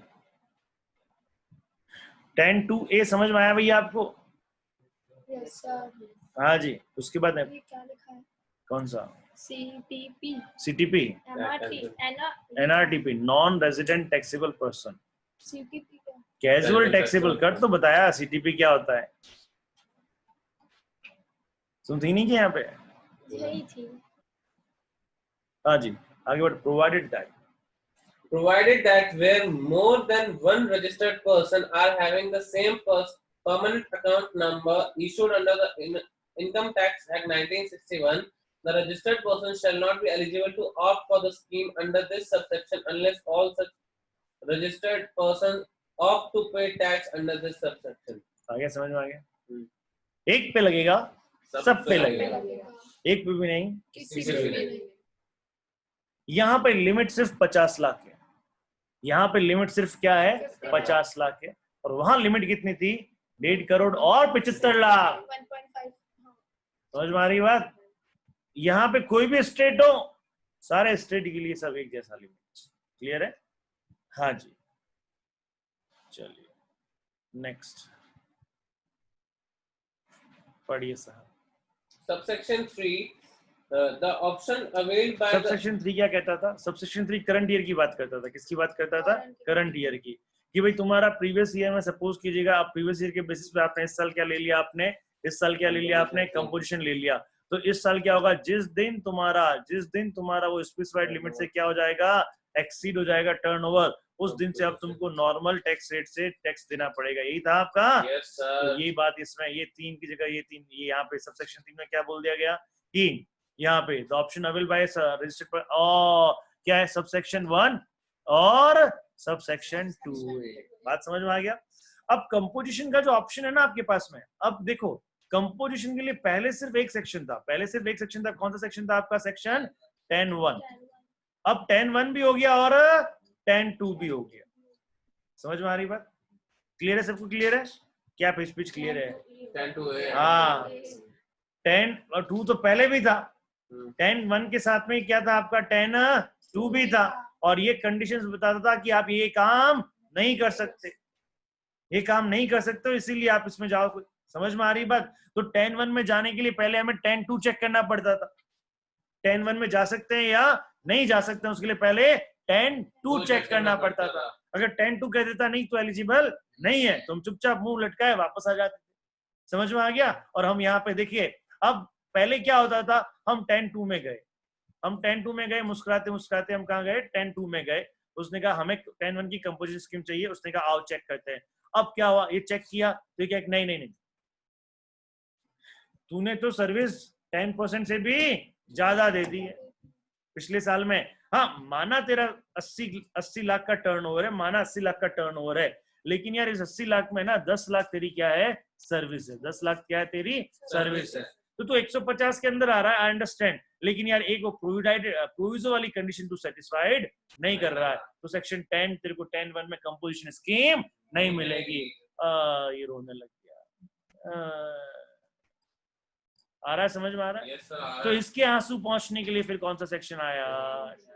A: 10(2)A समझ में आया भैया आपको?
C: Yes sir.
A: हाँ जी। उसके बाद
C: ये क्या लिखा है?
A: कौन सा?
C: CTP
A: CTP NRTP, non resident taxable person.
C: CTP क्या?
A: कैजुअल टैक्सेबल कर तो बताया, CTP क्या होता है? सुनती नहीं कि यहाँ पे?
C: यही थी।
A: हाँ जी, आगे बढ़।
B: Provided that where more than one registered person are having the same permanent account number issued under the Income Tax Act 1961, the registered person shall not be eligible to opt for the scheme under this subsection unless all such registered persons opt to pay tax under this subsection.
A: आगे समझ में आ गया? एक पे लगेगा, सब पे लगेगा, एक पे भी नहीं,
C: किसी पे भी नहीं।
A: यहाँ पे लिमिट सिर्फ 50 लाख है, यहाँ पे लिमिट सिर्फ क्या है? 50 लाख है। और वहां लिमिट कितनी थी? 1.5 करोड़ और 75 लाख।
C: 1.5।
A: समझ में आ रही बात? यहाँ पे कोई भी स्टेट हो, सारे स्टेट के लिए सब एक जैसा लिमिट। क्लियर है? हाँ जी। चलिए नेक्स्ट पढ़िए साहब।
B: Subsection 3, the option availed by
A: subsection 3 क्या कहता था? सबसेक्शन 3 करंट ईयर की बात करता था। किसकी बात करता था? करंट ईयर की। कि भाई तुम्हारा प्रीवियस ईयर में सपोज कीजिएगा, आप प्रीवियस ईयर के बेसिस पे आपने इस साल क्या ले लिया, आपने इस साल क्या ले लिया, आपने कंपोजिशन ले लिया, तो इस साल क्या होगा? जिस दिन तुम्हारा वो स्पेसिफाइड लिमिट से क्या हो जाएगा? एक्सीड हो जाएगा टर्नओवर, उस दिन से अब तुमको नॉर्मल टैक्स रेट से टैक्स देना पड़ेगा। यही था आपका?
B: Yes, sir.
A: तो यही बात इसमें, ये 3 की जगह ये 3, ये यहाँ पे सबसेक्शन 3 में क्या बोल दिया गया कि यहाँ पे the option available by registered पर, क्या है? सबसेक्शन 1 और सबसेक्शन 2। बात समझ में आ गया? अब कंपोजिशन का जो ऑप्शन है ना आपके पास में, अब देखो कंपोजिशन के लिए पहले सिर्फ एक सेक्शन था, कौन सा सेक्शन था आपका? सेक्शन 10(1). अब 10(1) भी हो गया और 10(2) भी हो गया। समझ में आ रही बात? क्लियर है सबको? क्लियर है? क्या पिच क्लियर है?
B: 10(2)A।
A: हाँ, 10 और 2 तो पहले भी था, 10(1) के साथ में क्या था आपका? 10(2) भी था, और ये कंडीशंस बताता था कि आप ये काम नहीं कर सकते, इसीलिए आप इसमें जाओ। समझ में आ रही बात? तो 10(1) में जाने के लिए पहले हमें 10(2) चेक करना पड़ता था। 10(1) में जा सकते हैं या नहीं जा सकते हैं, उसके लिए पहले 10(2) चेक करना पड़ता था। अगर 10(2) कह देता नहीं तो एलिजिबल नहीं है, तो हम चुपचाप मुंह लटकाए वापस आ जाते। समझ में आ गया? और हम यहाँ पे देखिए, अब पहले क्या होता था, हम 10(2) में गए, मुस्कुराते मुस्कुराते हम कहाँ गए, 10(2) में गए। उसने कहा हमें 10(1) की कंपोजिशन स्कीम चाहिए, उसने कहा आओ चेक करते हैं। अब क्या हुआ, ये चेक किया तो क्या, नहीं नहीं नहीं, तूने तो सर्विस 10% से भी ज्यादा दे दी है पिछले साल में। हाँ माना तेरा 80 लाख का टर्नओवर है, माना 80 लाख का टर्नओवर है, लेकिन यार इस 80 लाख में ना 10 लाख तेरी क्या है, सर्विस है। 10 लाख क्या है, तेरी सर्विस है। तो तू 150 के अंदर आ रहा है, आई अंडरस्टैंड, लेकिन यार एक वो प्रोविजो वाली कंडीशन तू सेटिस्फाइड नहीं कर रहा है, तो सेक्शन 10 तेरे को 10(1) में कंपोजिशन स्कीम नहीं मिलेगी। ये रोने लग गया। आ रहा है, समझ में आ रहा है?
B: Yes, sir.
A: तो इसके आंसू पहुंचने के लिए फिर कौन सा सेक्शन आया,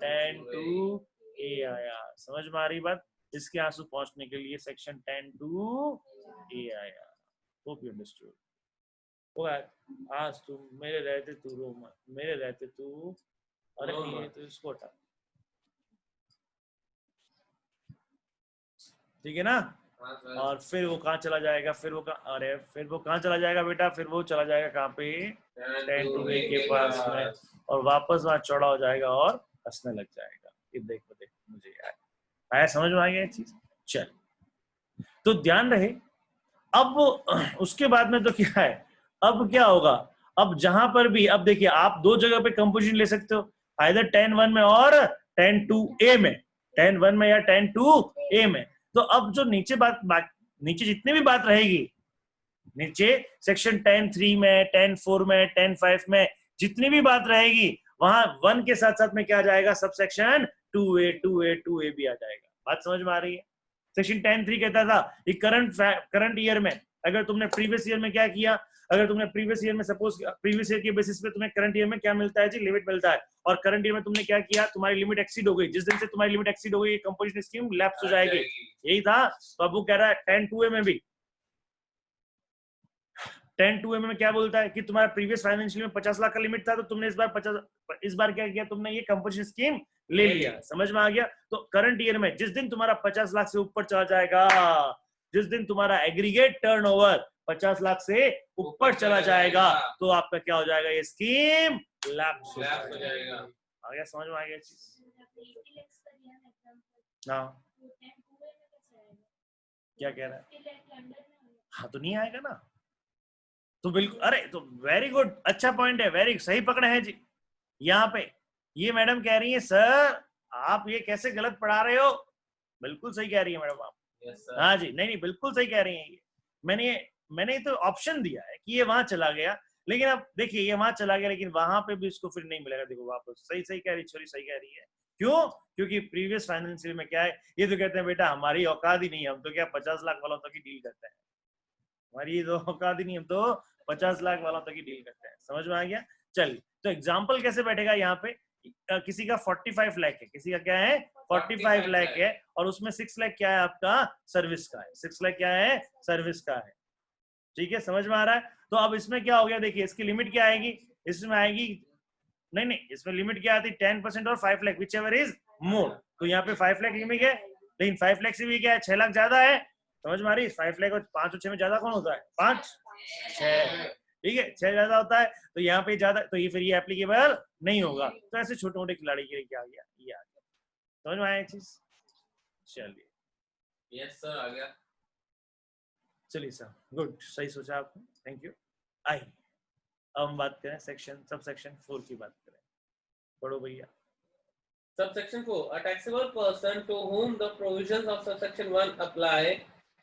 A: 10(2)A आया। समझ में आ रही बात? इसके आंसू पहुंचने के लिए सेक्शन 10(2)A आया। Hope you understood. आज तुम मेरे रहते तू रो मत, मेरे रहते तू, अरे ये तो इसको हटा, ठीक है ना?
B: हाँ, सर।
A: और फिर वो कहाँ चला जाएगा, फिर वो कहाँ चला जाएगा बेटा, फिर वो चला जाएगा कहाँ पे, 10(2)A के पास में, और वापस वहां चौड़ा हो जाएगा और हंसने लग जाएगा। ये देखो देखो मुझे आया समझ में आ गया चीज। चल तो ध्यान रहे, अब उसके बाद में तो क्या है, अब क्या होगा, अब जहां पर भी, अब देखिए आप दो जगह पे कंपोजिशन ले सकते हो, आइदर 10(1) में और 10(2)A में, 10(1) में या 10(2)A में। तो अब जो नीचे नीचे जितनी भी बात रहेगी, नीचे सेक्शन 10(3) में, 10(4) में, 10(5) में जितनी भी बात रहेगी, वहां 1 के साथ साथ में क्या आ जाएगा, सब सेक्शन 2A भी आ जाएगा। बात समझ में आ रही है? सेक्शन 10(3) कहता था कि करंट ईयर में अगर तुमने प्रीवियस ईयर में क्या किया, अगर तुमने प्रीवियस ईयर में सपोज प्रीवियस ईयर के बेसिस पे तुम्हें करंट ईयर में क्या मिलता है जी, लिमिट मिलता है, और करंट ईयर में तुमने क्या किया, तुम्हारी लिमिट एक्सीड हो गई, जिस दिन से तुम्हारी लिमिट एक्सीड हो गई कंपोजिशन स्कीम लैप्स हो जाएगी। यही था। तो अब वो कह रहा है 10(2)A में भी, 10(2)A में क्या बोलता है कि तुम्हारा प्रीवियस फाइनेंशियल में 50 लाख का लिमिट था, तो तुमने इस बार क्या किया, तुमने ये कंपोजिशन स्कीम ले लिया। समझ में आ गया? तो करंट ईयर में जिस दिन तुम्हारा 50 लाख से ऊपर चला जाएगा, जिस दिन तुम्हारा एग्रीगेट टर्नओवर 50 लाख से ऊपर चला जाएगा, तो आपका क्या हो जाएगा, ये स्कीम लैप्स हो जाएगा। आ गया समझ में? आ गया चीज? हाँ क्या कह रहा है? हाँ तो नहीं आएगा ना, तो बिल्कुल, अरे तो वेरी गुड, अच्छा पॉइंट है, वेरी सही पकड़े हैं जी। यहाँ पे ये मैडम कह रही है सर आप ये कैसे गलत पढ़ा रहे हो, बिल्कुल सही कह रही है मैडम आप। हाँ जी, नहीं नहीं बिल्कुल सही कह रही है। ये मैंने तो ऑप्शन दिया है कि ये वहां चला गया, लेकिन अब देखिए ये वहां चला गया, लेकिन वहां पे भी इसको फिर नहीं मिलेगा। देखो वापस सही कह रही छोरी, सही कह रही है। क्यों? क्योंकि प्रीवियस फाइनेंशियल में क्या है, ये तो कहते हैं बेटा हमारी औकात ही नहीं है, हम तो क्या 50 लाख वालों तक ही डील करते हैं, हमारी तो औकात ही नहीं, हम तो 50 लाख वालों तक ही डील करते हैं। समझ में आ गया? चलिए तो एग्जाम्पल कैसे बैठेगा यहाँ पे, किसी का 45 लाख है, किसी का क्या है 45 लाख है, और उसमें 6 लाख क्या है आपका, सर्विस का है। 6 लाख क्या है, सर्विस का है। ठीक है, समझ में आ रहा है? तो अब इसमें क्या हो गया, देखिए इसकी लिमिट क्या आएगी, इसमें आएगी, नहीं इसमें लिमिट क्या आती है, 10% और 5 lakh, whichever is more. तो यहाँ पे 5 लाख लिमिट है, लेकिन 5 लाख से भी क्या है, 6 लाख ज्यादा है। समझ में आ रही है? 5 लाख और 5 और 6 में ज्यादा कौन होता है, 5 6, ठीक है 6 ज्यादा होता है, तो यहाँ पे ज्यादा, तो ये फिर ये एप्लीकेबल नहीं होगा। तो ऐसे छोटे मोटे खिलाड़ी के लिए क्या आ गया, ये आ गया। समझ में आया चीज? चलिए
B: यस सर, आ गया।
A: चलिए सर, गुड, सही सोचा आपने, थैंक यू। आई अब हम बात करें सब सेक्शन 4 की बात करें, पढ़ो भैया।
B: Subsection 4. A taxable person to whom the provisions of subsection 1 apply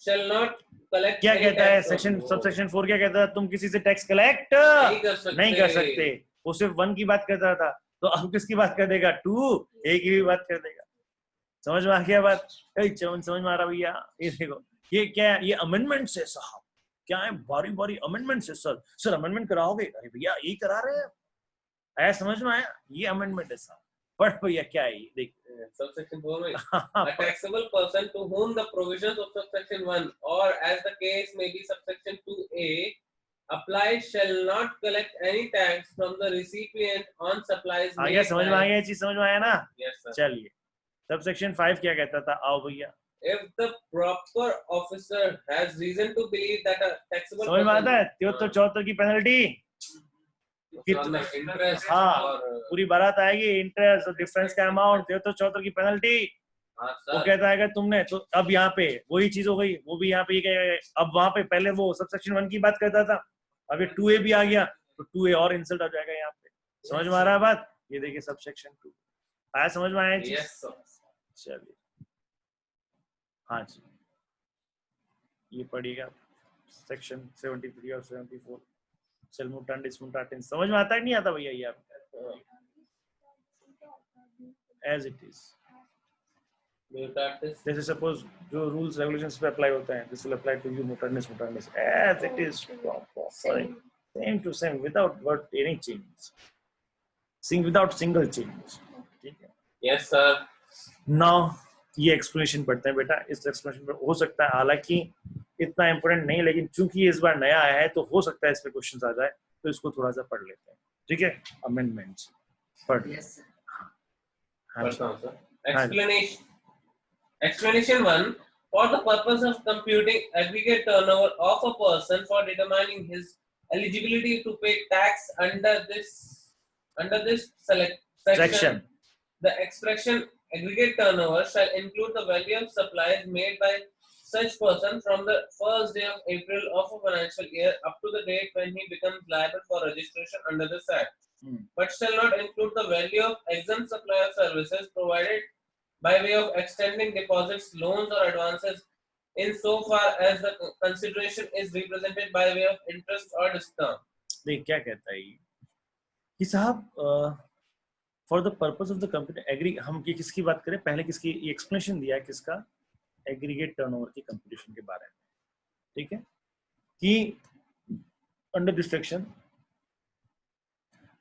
B: shall not collect.
A: क्या कहता है सबसेक्शन 4 क्या कहता है, तुम किसी से टैक्स कलेक्ट नहीं कर सकते। वो सिर्फ 1 की बात करता था, तो अब किसकी बात कर देगा, 2A की भी बात कर देगा। समझ में आ गया बात? समझ में आ रहा भैया? ये देखो ये क्या है, ये अमेंडमेंट है साहब, क्या है, बारी अमेंडमेंट है सर अमेंडमेंट कराओगे? अरे भैया यही करा रहे हैं, आया समझ में आया? ये अमेंडमेंट है साहब। बट भैया क्या है, देख
B: subsection 4 में a taxable person to whom the provisions of subsection 1 or as the case may be subsection 2A applied shall not collect any tax from the recipient on supplies
A: आ गया,
B: made
A: समझ में आ
B: by-
A: गया, ये चीज समझ में आया ना?
B: Yes, sir.
A: चलिए, सबसेक्शन 5 क्या कहता था? आओ भैया,
B: If the proper officer has reason to believe that a taxable
A: समझ में आता है?
B: person-
A: 73-74 की पेनल्टी,
B: on the interest
A: हाँ,
B: or
A: पूरी बारात आएगी, इंटरेस्ट और डिफरेंस का अमाउंट, 73-74 की पेनल्टी।
B: हाँ,
A: वो
B: sir.
A: कहता है कि तुमने तो अब यहाँ पे वही चीज हो गई, वो भी यहाँ पे ये कहेगा, अब वहां पे पहले वो सबसेक्शन 1 की बात करता था, अब ये 2A भी आ गया, तो 2A और इंसल्ट हो जाएगा यहाँ पे। समझ में आ रहा है बात? ये देखिए सबसेक्शन 2 आया, समझ में आया चीज?
B: Yes, sir.
A: चलिए, हाँ जी, ये पढ़िएगा सेक्शन 73 और 74, सिलमुटंडिस मुटाटिंस। समझ में आता है नहीं आता भैया ये आप? As it is,
B: Mutatis.
A: जैसे सपोज जो रूल्स रेगुलेशंस पे अप्लाई होते हैं, this will apply to you mutandis mutatis as it is, same to same without word any change, sing without single change. ठीक है,
B: Yes, sir.
A: नाउ ये explanation पढ़ते हैं बेटा। इस एक्सप्लेनेशन पे हो सकता है, हालांकि इतना इंपॉर्टेंट नहीं, लेकिन चूंकि इस बार नया आया है तो हो सकता है इस पे क्वेश्चन आ जाए, तो इसको थोड़ा सा पढ़ लेते हैं। ठीक है, अमेंडमेंट्स पढ़ लेते
D: Yes.
A: हैं। हाँ जी,
B: First answer. Explanation. Explanation 1. For the purpose of computing aggregate turnover of a person for determining his eligibility to pay tax under this select section, the expression aggregate turnover shall include the value of supplies made by such person from the first day of April of a financial year up to the date when he becomes liable for registration under this act, but shall not include the value of exempt supply of services provided by way of extending deposits, loans or advances in so far as the consideration is represented by way of interest or discount.
A: देख क्या कहता है ये कि साहब, for the purpose of the computer agree, हम ये किसकी बात करें? पहले किसकी ये एक्सप्लेनेशन दिया है, किसका? एग्रीगेट टर्नओवर की कंप्यूटेशन के बारे में। ठीक है, कि under this section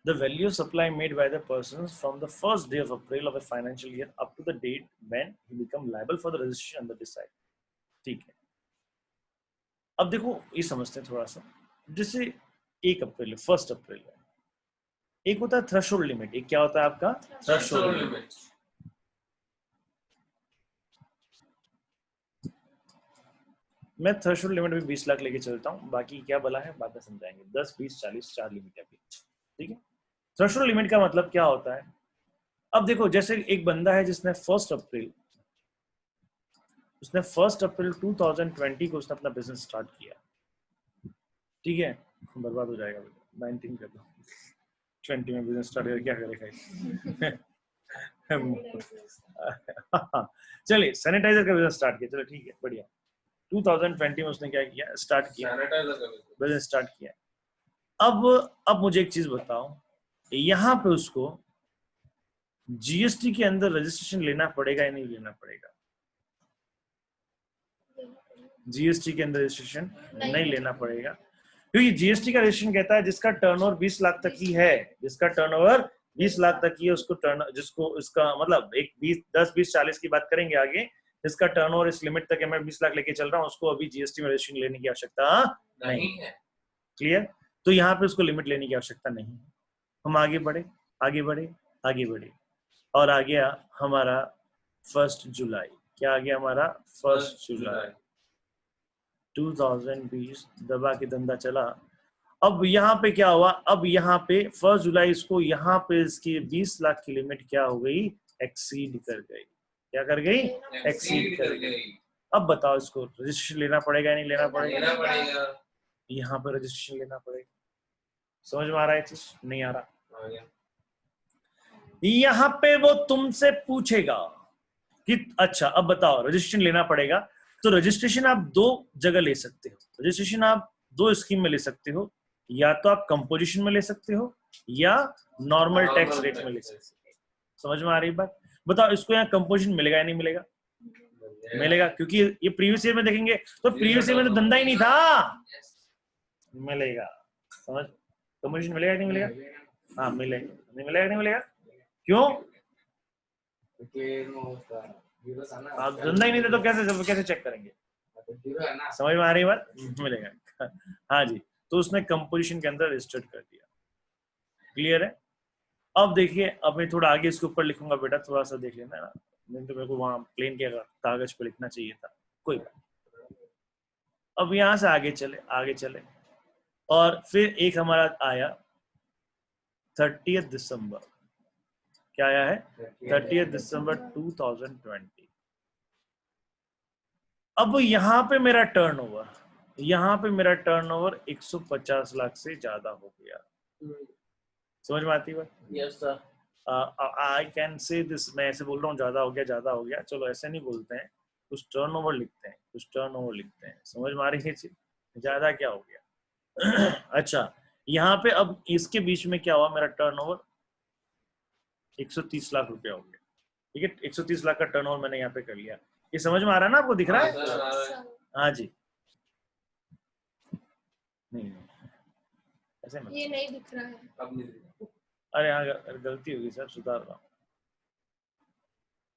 A: the value of supply made by the persons from the first day of April of a financial year up to the date when he become liable for the registration under this act. ठीक है, अब देखो ये समझते हैं थोड़ा सा। जैसे 1 अप्रैल है, 1 अप्रैल है, एक होता है थ्रेशोल्ड लिमिट, एक क्या होता है आपका? Threshold limit. मैं थ्रेशोल्ड लिमिट में 20 लाख लेके चलता हूँ, बाकी क्या बला है बाद में समझाएंगे। 10, 20, 40 4 लिमिट है। ठीक है, थ्रेशोल्ड लिमिट का मतलब क्या होता है? अब देखो, जैसे एक बंदा है जिसने 1 अप्रैल 2020 को उसने अपना बिजनेस स्टार्ट किया। ठीक है, बर्बाद हो जाएगा, 19 कर दो, 20 में बिजनेस स्टार्ट कर क्या करेगा? चलिए, सैनिटाइजर का बिजनेस स्टार्ट किया, चलो ठीक है, बढ़िया। 2020 में उसने क्या किया? स्टार्ट किया, बिजनेस स्टार्ट किया। अब मुझे एक चीज बताओ, यहाँ पे उसको जीएसटी के अंदर रजिस्ट्रेशन लेना पड़ेगा या नहीं लेना पड़ेगा? जीएसटी के अंदर रजिस्ट्रेशन नहीं लेना पड़ेगा, क्योंकि जीएसटी का रजिस्ट्रेशन कहता है जिसका टर्नओवर 20 लाख तक की है, जिसका टर्नओवर 20 लाख तक की है उसको जिसको इसका मतलब एक 10, 20, 40 की बात करेंगे आगे, जिसका टर्नओवर इस लिमिट तक है, मैं 20 लाख लेके चल रहा हूँ, उसको अभी जीएसटी में रजिस्ट्रेशन लेने की आवश्यकता नहीं है। क्लियर? तो यहाँ पे उसको लिमिट लेने की आवश्यकता नहीं है। हम आगे बढ़े और आ गया हमारा 1 जुलाई। क्या आ गया हमारा? 1 जुलाई 2020। दबा के धंधा चला। अब यहाँ पे क्या हुआ? अब यहाँ पे 1 जुलाई इसको यहाँ पे इसकी 20 लाख की लिमिट क्या हो गई? एक्सीड कर गई। क्या कर गई? एक्सीड कर गई। अब बताओ इसको रजिस्ट्रेशन लेना पड़ेगा या नहीं लेना पड़ेगा? यहाँ पे रजिस्ट्रेशन लेना पड़ेगा। समझ में आ रहा है चीज? नहीं आ रहा? यहाँ पे वो तुमसे पूछेगा कि अच्छा अब बताओ रजिस्ट्रेशन लेना पड़ेगा, तो रजिस्ट्रेशन आप 2 जगह ले सकते हो। रजिस्ट्रेशन आप 2 स्कीम में ले सकते हो, या तो आप कंपोजिशन में ले सकते हो या नॉर्मल टैक्स रेट में ले सकते हो। समझ में आ रही बात? बताओ इसको यहाँ कंपोजिशन मिलेगा या नहीं मिलेगा? मिलेगा, क्योंकि ये प्रीवियस ईयर में देखेंगे तो प्रीवियस ईयर में तो धंधा ही नहीं था। मिलेगा। समझ? कंपोजिशन मिलेगा नहीं मिलेगा? हाँ मिलेगा। नहीं मिलेगा नहीं मिलेगा? क्यों? आप धंधा ही नहीं थे तो कैसे चेक करेंगे? समझ में आ रही बात? मिलेगा। हाँ जी, तो उसने कंपोजिशन के अंदर रजिस्टर्ड कर दिया। क्लियर है? अब देखिए, अब मैं थोड़ा आगे इसके ऊपर लिखूंगा बेटा, थोड़ा सा देख लेना ना, नहीं तो मेरे को वहां प्लेन के कागज पे लिखना चाहिए था, कोई बात। अब यहां से आगे चले और फिर एक हमारा आया 30 दिसंबर। क्या आया है? 30 दिसंबर 2020। अब यहाँ पे मेरा टर्नओवर 150 लाख से ज्यादा हो गया। समझ में आती बात?
B: Yes sir.
A: I can say this, मैं ऐसे बोल रहा हूँ ज्यादा हो गया, चलो ऐसे नहीं बोलते हैं, कुछ टर्नओवर लिखते हैं। समझ में आ रही है चीज? ज्यादा क्या हो गया? अच्छा, यहाँ पे अब इसके बीच में क्या हुआ, मेरा टर्नओवर 130 लाख रुपया हो गया। ठीक है, 130 लाख का टर्नओवर मैंने यहाँ पे कर लिया। ये समझ में आ रहा है ना आपको? दिख रहा है? हाँ जी। नहीं ऐसे मत,
C: ये नहीं दिख रहा है।
B: अब नहीं दिख रहा।
A: अरे हाँ गलती होगी सर, सुधार रहा हूँ।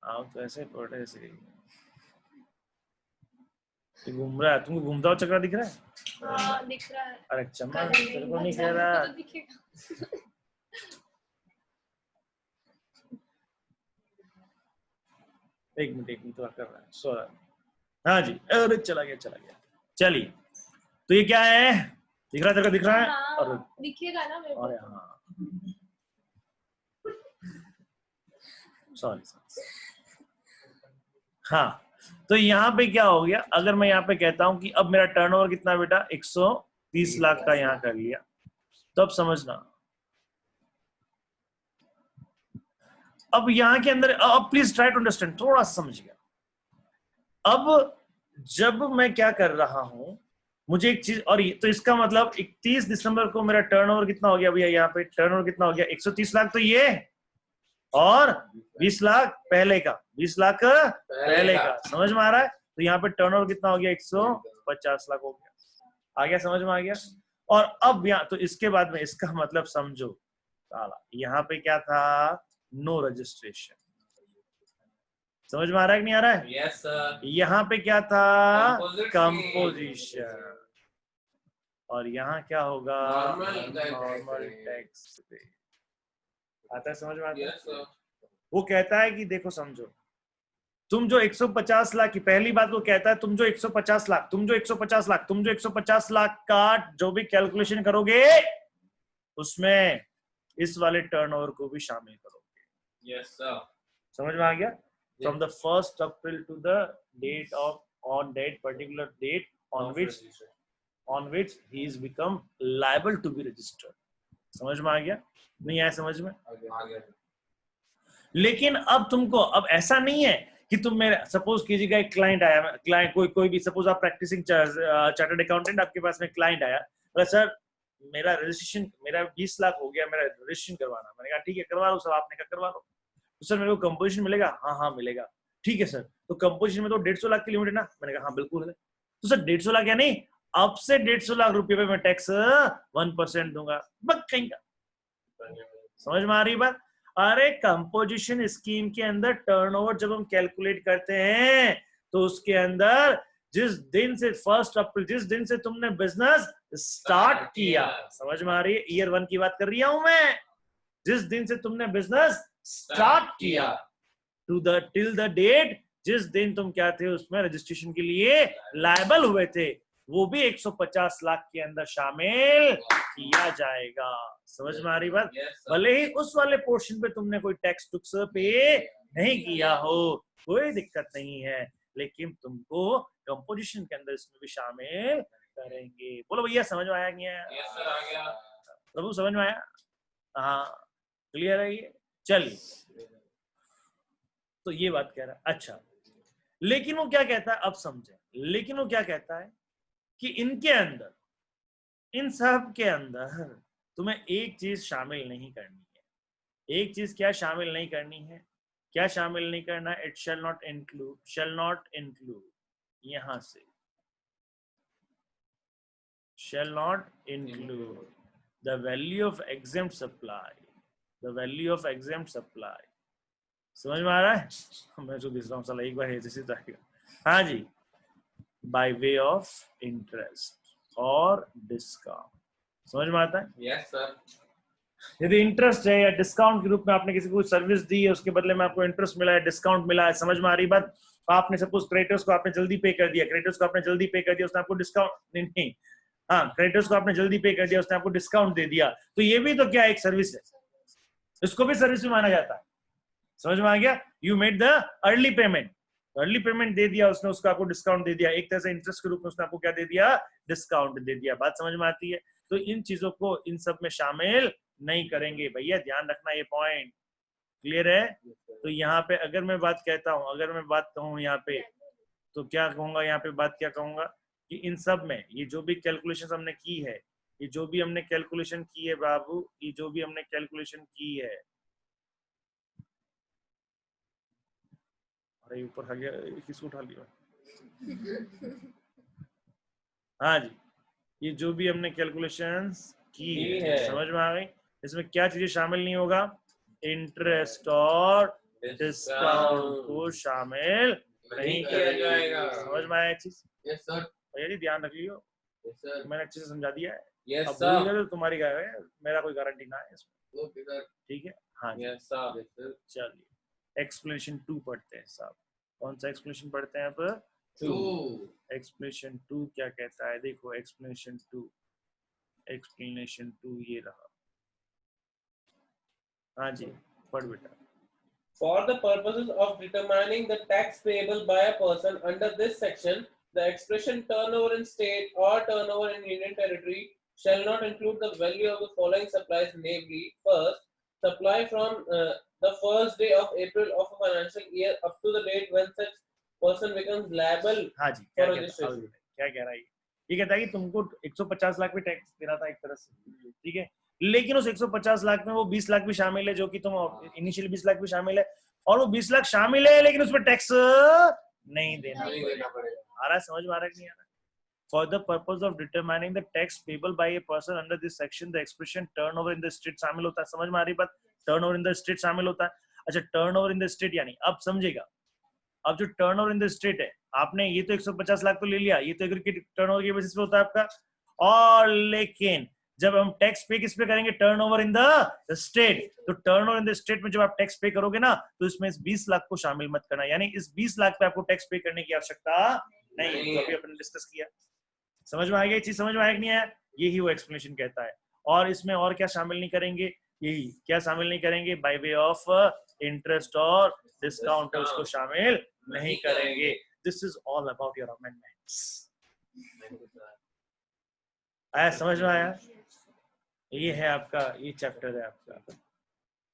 A: आप तो ऐसे पढ़े ऐसे घूम रहा है, तुमको घूमता हुआ चक्रा दिख रहा है?
C: हाँ दिख रहा है।
A: अरे चम्मा,
C: कलर
A: तेरे को नहीं
C: अच्छा,
A: कह
C: मेरे
A: रहा।
C: को तो दिखेगा।
A: एक मिनट तो कर रहा है, सो हाँ जी, अरे चला गया। चलिए, तो ये क्या है? दिख रहा है? तेरे को दिख रहा है?
C: हाँ,
A: और
C: दिखेगा ना मेरे को।
A: अरे हाँ, सॉरी। हाँ, तो यहाँ पे क्या हो गया, अगर मैं यहाँ पे कहता हूँ कि अब मेरा टर्नओवर कितना बेटा, 130 लाख का यहाँ कर लिया, तो अब समझना, अब यहाँ के अंदर, अब प्लीज ट्राई टू अंडरस्टैंड, थोड़ा सा समझिए। अब जब मैं क्या कर रहा हूं, मुझे एक चीज, और तो इसका मतलब 31 दिसंबर को मेरा टर्नओवर कितना हो गया भैया? यहाँ पे टर्नओवर कितना हो गया? 130 लाख तो ये, और 20 लाख पहले का, 20 लाख पहले का। समझ में आ रहा है? तो यहाँ पे टर्नओवर कितना हो गया? 150 लाख हो गया। आ गया? समझ में आ गया? और अब यहाँ, तो इसके बाद में इसका मतलब समझो, साला यहाँ पे क्या था? No registration. समझ में आ रहा है कि नहीं आ रहा है?
B: Yes sir.
A: यहाँ पे क्या था?
B: कंपोजिशन।
A: और यहाँ क्या होगा?
B: नॉर्मल
A: टैक्स पे। आता है? समझ में आता है?
B: Yes sir.
A: वो कहता है कि देखो समझो, तुम जो 150 लाख की पहली बात वो कहता है, तुम जो 150 लाख का जो भी कैलकुलेशन करोगे, उसमें इस वाले टर्नओवर को भी शामिल करोगे।
B: Yes sir.
A: समझ में आ गया? From the 1st April to the date of, on that particular date on which he is become liable to be registered. समझ में आ गया? नहीं आया समझ में?
B: आ गया।
A: लेकिन अब तुमको, अब ऐसा नहीं है कि तुम मेरे, सपोज कीजिएगा एक क्लाइंट आया, क्लाइंट कोई भी, सपोज आप प्रैक्टिसिंग चार्टर्ड अकाउंटेंट, आपके पास में क्लाइंट आया, बोला सर मेरा रजिस्ट्रेशन, मेरा 20 लाख हो गया, मेरा रजिस्ट्रेशन करवाना। मैंने कहा ठीक है करवा लो सर। आपने कहा करवा लो। तो सर मेरे को कंपोजिशन मिलेगा? हाँ मिलेगा। ठीक है सर, तो कंपोजिशन में तो 150 लाख की लिमिट है ना? मैंने कहा हाँ बिल्कुल है। तो सर 150 लाख या नहीं, अब से 150 लाख रुपए पे मैं टैक्स 1% दूंगा। बक कहीं का। समझ में आ रही बात? अरे कंपोजिशन स्कीम के अंदर टर्नओवर जब हम कैलकुलेट करते हैं, तो उसके अंदर जिस दिन से 1 अप्रैल, जिस दिन से तुमने बिजनेस स्टार्ट किया, समझ में आ रही है? ईयर 1 की बात कर रही हूं मैं। जिस दिन से तुमने बिजनेस स्टार्ट किया to the till the date जिस दिन तुम क्या थे उसमें रजिस्ट्रेशन के लिए लायबल हुए थे, वो भी 150 लाख के अंदर शामिल किया जाएगा। समझ में आ रही बात? भले ही उस वाले पोर्शन पे तुमने कोई टैक्स टुक्स पे नहीं किया हो, कोई दिक्कत नहीं है, लेकिन तुमको कंपोजिशन के अंदर इसमें भी शामिल करेंगे। बोलो भैया समझ में आया नहीं आया?
B: यस सर आ गया।
A: प्रभु समझ में आया? हाँ क्लियर है ये? चलिए, तो ये बात कह रहा है। अच्छा, लेकिन वो क्या कहता है, अब समझे, लेकिन वो क्या कहता है कि इनके अंदर, इन सब के अंदर तुम्हें एक चीज शामिल नहीं करनी है। एक चीज क्या शामिल नहीं करनी है? क्या शामिल नहीं करना है? इट शैल नॉट इंक्लूड, यहां से shall not include the value of exempt supply, the value of exempt supply। समझ में आ रहा है? मैं जो दिख रहा हूँ साला, एक बार ऐसे तो आएगा। हाँ जी, by way of interest or discount। समझ में आता है?
B: Yes, sir.
A: यदि इंटरेस्ट है या डिस्काउंट के रूप में आपने किसी को सर्विस दी है, उसके बदले में आपको इंटरेस्ट मिला है, डिस्काउंट मिला है, समझ में आ रही बात? आपने सपोज क्रेडिटर्स को आपने जल्दी पे कर दिया, क्रेडिटर्स को आपने जल्दी पे कर दिया, उसने आपको डिस्काउंट नहीं, हाँ क्रेडिटर्स को आपने जल्दी पे कर दिया, उसने आपको डिस्काउंट दे दिया, तो ये भी तो क्या एक सर्विस है, इसको भी सर्विस में माना जाता है। समझ में आ गया? You made the early payment, early payment दे दिया उसने, उसको आपको डिस्काउंट दे दिया, एक तरह से इंटरेस्ट के रूप में उसने आपको क्या दे दिया? डिस्काउंट दे दिया। बात समझ में आती है? तो इन चीजों को इन सब में शामिल नहीं करेंगे भैया, ध्यान रखना, ये पॉइंट क्लियर है? तो यहाँ पे अगर मैं बात कहता हूँ, अगर मैं बात कहूँ यहाँ पे, तो क्या कहूंगा यहाँ पे, बात क्या कहूंगा कि इन सब में ये जो भी कैलकुलेशन हमने की है, ये जो भी हमने कैलकुलेशन की है बाबू, ये जो भी हमने कैलकुलेशन की है, अरे ऊपर आ गया, किसको उठा लिया? हाँ जी, ये जो भी हमने कैलकुलेशंस की है, समझ में आ गई? इसमें क्या चीजें शामिल नहीं होगा? इंटरेस्ट और डिस्काउंट को शामिल नहीं किया जाएगा। समझ में आया चीज?
B: Yes, sir.
A: भैया जी ध्यान रख लियो,
B: Yes, sir.
A: मैंने अच्छे से समझा दिया है।
B: Yes,
A: अब
B: sir.
A: भूल गए तो तुम्हारी क्या है, मेरा कोई गारंटी ना है इसमें।
B: Okay, sir.
A: ठीक है? हाँ जी,
B: Yes, sir. Yes, sir.
A: चलिए एक्सप्लेनेशन 2 पढ़ते हैं साहब। कौन सा एक्सप्लेनेशन पढ़ते हैं अब?
B: 2.
A: एक्सप्लेनेशन 2 क्या कहता है? देखो एक्सप्लेनेशन 2, एक्सप्लेनेशन 2 ये रहा। हाँ जी, पढ़ बेटा।
B: For the purposes of determining the tax payable by a person under this section, the expression turnover in state or turnover in Union Territory shall not include the value of the following supplies, namely, first, supply from the first day of April of a financial year up to the date when such person becomes liable
A: हाँ जी, क्या
B: for
A: कहता है?
B: registration.
A: क्या कह रहा है ये कहता है कि तुमको 150 लाख पे टैक्स देना था एक तरह से, ठीक है, लेकिन उस 150 लाख में वो 20 लाख भी शामिल है, जो कि तुम इनिशियल 20 लाख भी शामिल है, और वो 20 लाख शामिल है लेकिन उस पर टैक्स नहीं देना पड़ेगा। आ रहा है? समझ में आ रहा है कि नहीं आ रहा है? For the purpose of determining the tax payable by a person under this section, the expression turnover in the state शामिल होता है। समझ में आ रही बात? turnover in the state शामिल होता है। अच्छा, turnover in the state यानी अब समझेगा, अब जो टर्नओवर इन द स्टेट है, आपने ये तो 150 लाख तो ले लिया, ये तो एग्रीगेट टर्नओवर के बेसिस पे होता है आपका, और लेकिन जब हम टैक्स पे किस पे करेंगे? Turnover in the state. तो टर्नओवर इन द स्टेट में जब आप टैक्स पे करोगे ना, तो इसमें इस 20 लाख को शामिल मत करना, यानी इस 20 लाख पे आपको टैक्स पे करने की आवश्यकता नहीं, जो अभी अपने डिस्कस किया। समझ में आ गया? चीज समझ में आया कि नहीं आया? यही वो एक्सप्लेनेशन कहता है। और इसमें और क्या शामिल नहीं करेंगे? यही क्या शामिल नहीं करेंगे? बाय वे ऑफ इंटरेस्ट और डिस्काउंट उसको शामिल नहीं करेंगे। This is all about your amendments. आया? समझ में आया? ये है आपका, ये चैप्टर है आपका।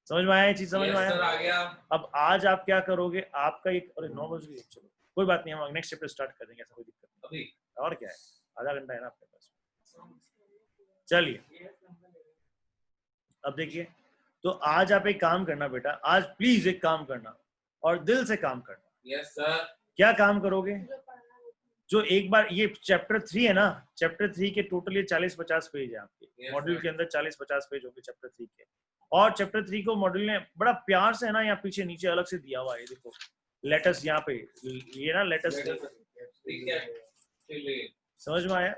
A: समझ में आया? ये चीज समझ में आया? अब आज आप क्या करोगे? आपका एक, अरे 9 बज गए, चलो कोई बात नहीं, हम नेक्स्ट चैप्टर स्टार्ट कर देंगे, ऐसा कोई दिक्कत नहीं। और क्या है, आधा घंटा है ना आपके पास। चलिए अब देखिए, तो आज आप एक काम करना बेटा, आज प्लीज एक काम करना और दिल से काम करना।
B: Yes, sir.
A: क्या काम करोगे? जो एक बार ये चैप्टर 3 है ना, चैप्टर 3 के टोटल ये 40-50 पेज है आपके।
B: Yes,
A: module
B: sir.
A: के अंदर 40-50 पेज होंगे चैप्टर 3 के, और चैप्टर 3 को मॉड्यूल ने बड़ा प्यार से है ना, यहाँ पीछे नीचे अलग से दिया हुआ है, देखो लेटर्स यहाँ पे, ये ना लेटर्स,
B: ठीक है, चलिए।
A: समझ में आया?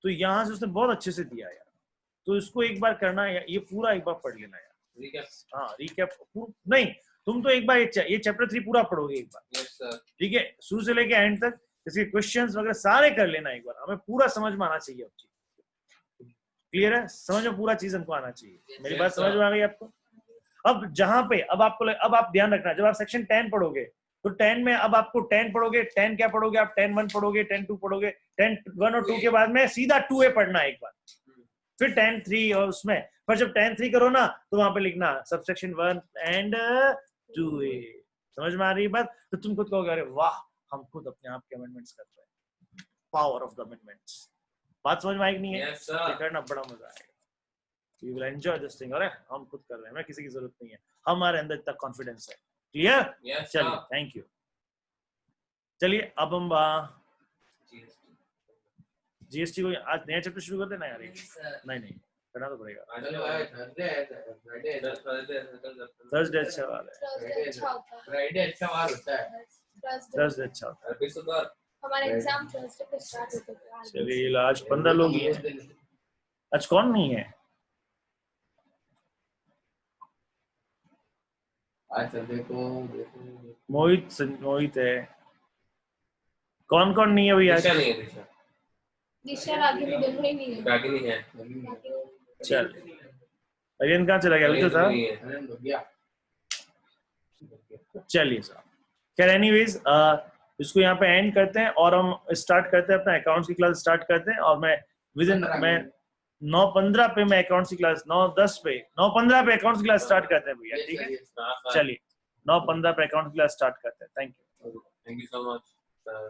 A: तो यहाँ से उसने बहुत अच्छे से दिया यार, तो इसको एक बार करना है, ये पूरा एक बार पढ़ लेना यार। हाँ, रिकैप नहीं, तुम तो एक बार ये चैप्टर 3 पूरा पढ़ोगे एक बार,
B: Yes, sir.
A: ठीक है, शुरू से लेके एंड तक, इसके क्वेश्चंस वगैरह सारे कर लेना एक बार, हमें पूरा समझ में आना चाहिए। अब चीज क्लियर है? समझ में पूरा चीज हमको आना चाहिए। मेरी बात समझ में आ गई आपको? अब जहां पे अब आप ध्यान रखना, जब आप सेक्शन 10 पढ़ोगे तो 10 में अब आपको 10 पढ़ोगे, 10 क्या पढ़ोगे आप? 10(1) पढ़ोगे, 10(2) पढ़ोगे, 10(1) और 2 के बाद में सीधा 2A पढ़ना है एक बार, फिर 10(3) और उसमें, पर जब 10(3) करो ना तो वहां पे लिखना सबसेक्शन 1 एंड 2A। समझ में आ रही है बात? तो तुम खुद कहोगे अरे वाह, हम खुद अपने आप के अमेंडमेंट्स कर रहे हैं, पावर ऑफ द अमेंडमेंट्स। बात समझ में आई कि नहीं है?
B: Yes, sir.
A: ये करना बड़ा मजा आएगा, you will enjoy this thing. अरे हम खुद कर रहे हैं, हमें किसी की जरूरत नहीं है, हमारे अंदर इतना कॉन्फिडेंस है। क्लियर?
B: Yes, sir.
A: चलिए, थैंक यू। चलिए अब हम जीएसटी को आज नया चैप्टर शुरू कर देना यार। नहीं करना तो पड़ेगा, थर्सडे अच्छा वाला है,
D: फ्राइडे अच्छा वार होता है।
A: थर्सडे अच्छा होता है।
C: हमारा एग्जाम थर्सडे को स्टार्ट होता है।
A: चलिए आज 15 लोग ही हैं, आज कौन नहीं है?
D: अच्छा देखो देखो
A: मोहित है। कौन कौन नहीं है भैया?
B: दिशा नहीं है, दिशा
C: दिशा रागिनी दोनों ही नहीं है।
B: रागिनी है,
A: चल अरियन कहाँ चला गया? अभी तो था।
B: नहीं है।
D: अरे हो गया।
A: चलिए साहब, खैर एनीवेज इसको यहाँ पे एंड करते हैं और हम स्टार्ट करते हैं अपना अकाउंट्स की क्लास स्टार्ट करते हैं। और मैं विद इन मैं 9:15 पे मैं अकाउंट्स की क्लास 9:10 पे 9:15 पे अकाउंट्स की क्लास स्टार्ट करते हैं भैया, ठीक है?
B: हाँ, हाँ।
A: चलिए 9:15 पे अकाउंट्स की क्लास स्टार्ट करते हैं। Thank you.
B: Thank you so much, sir.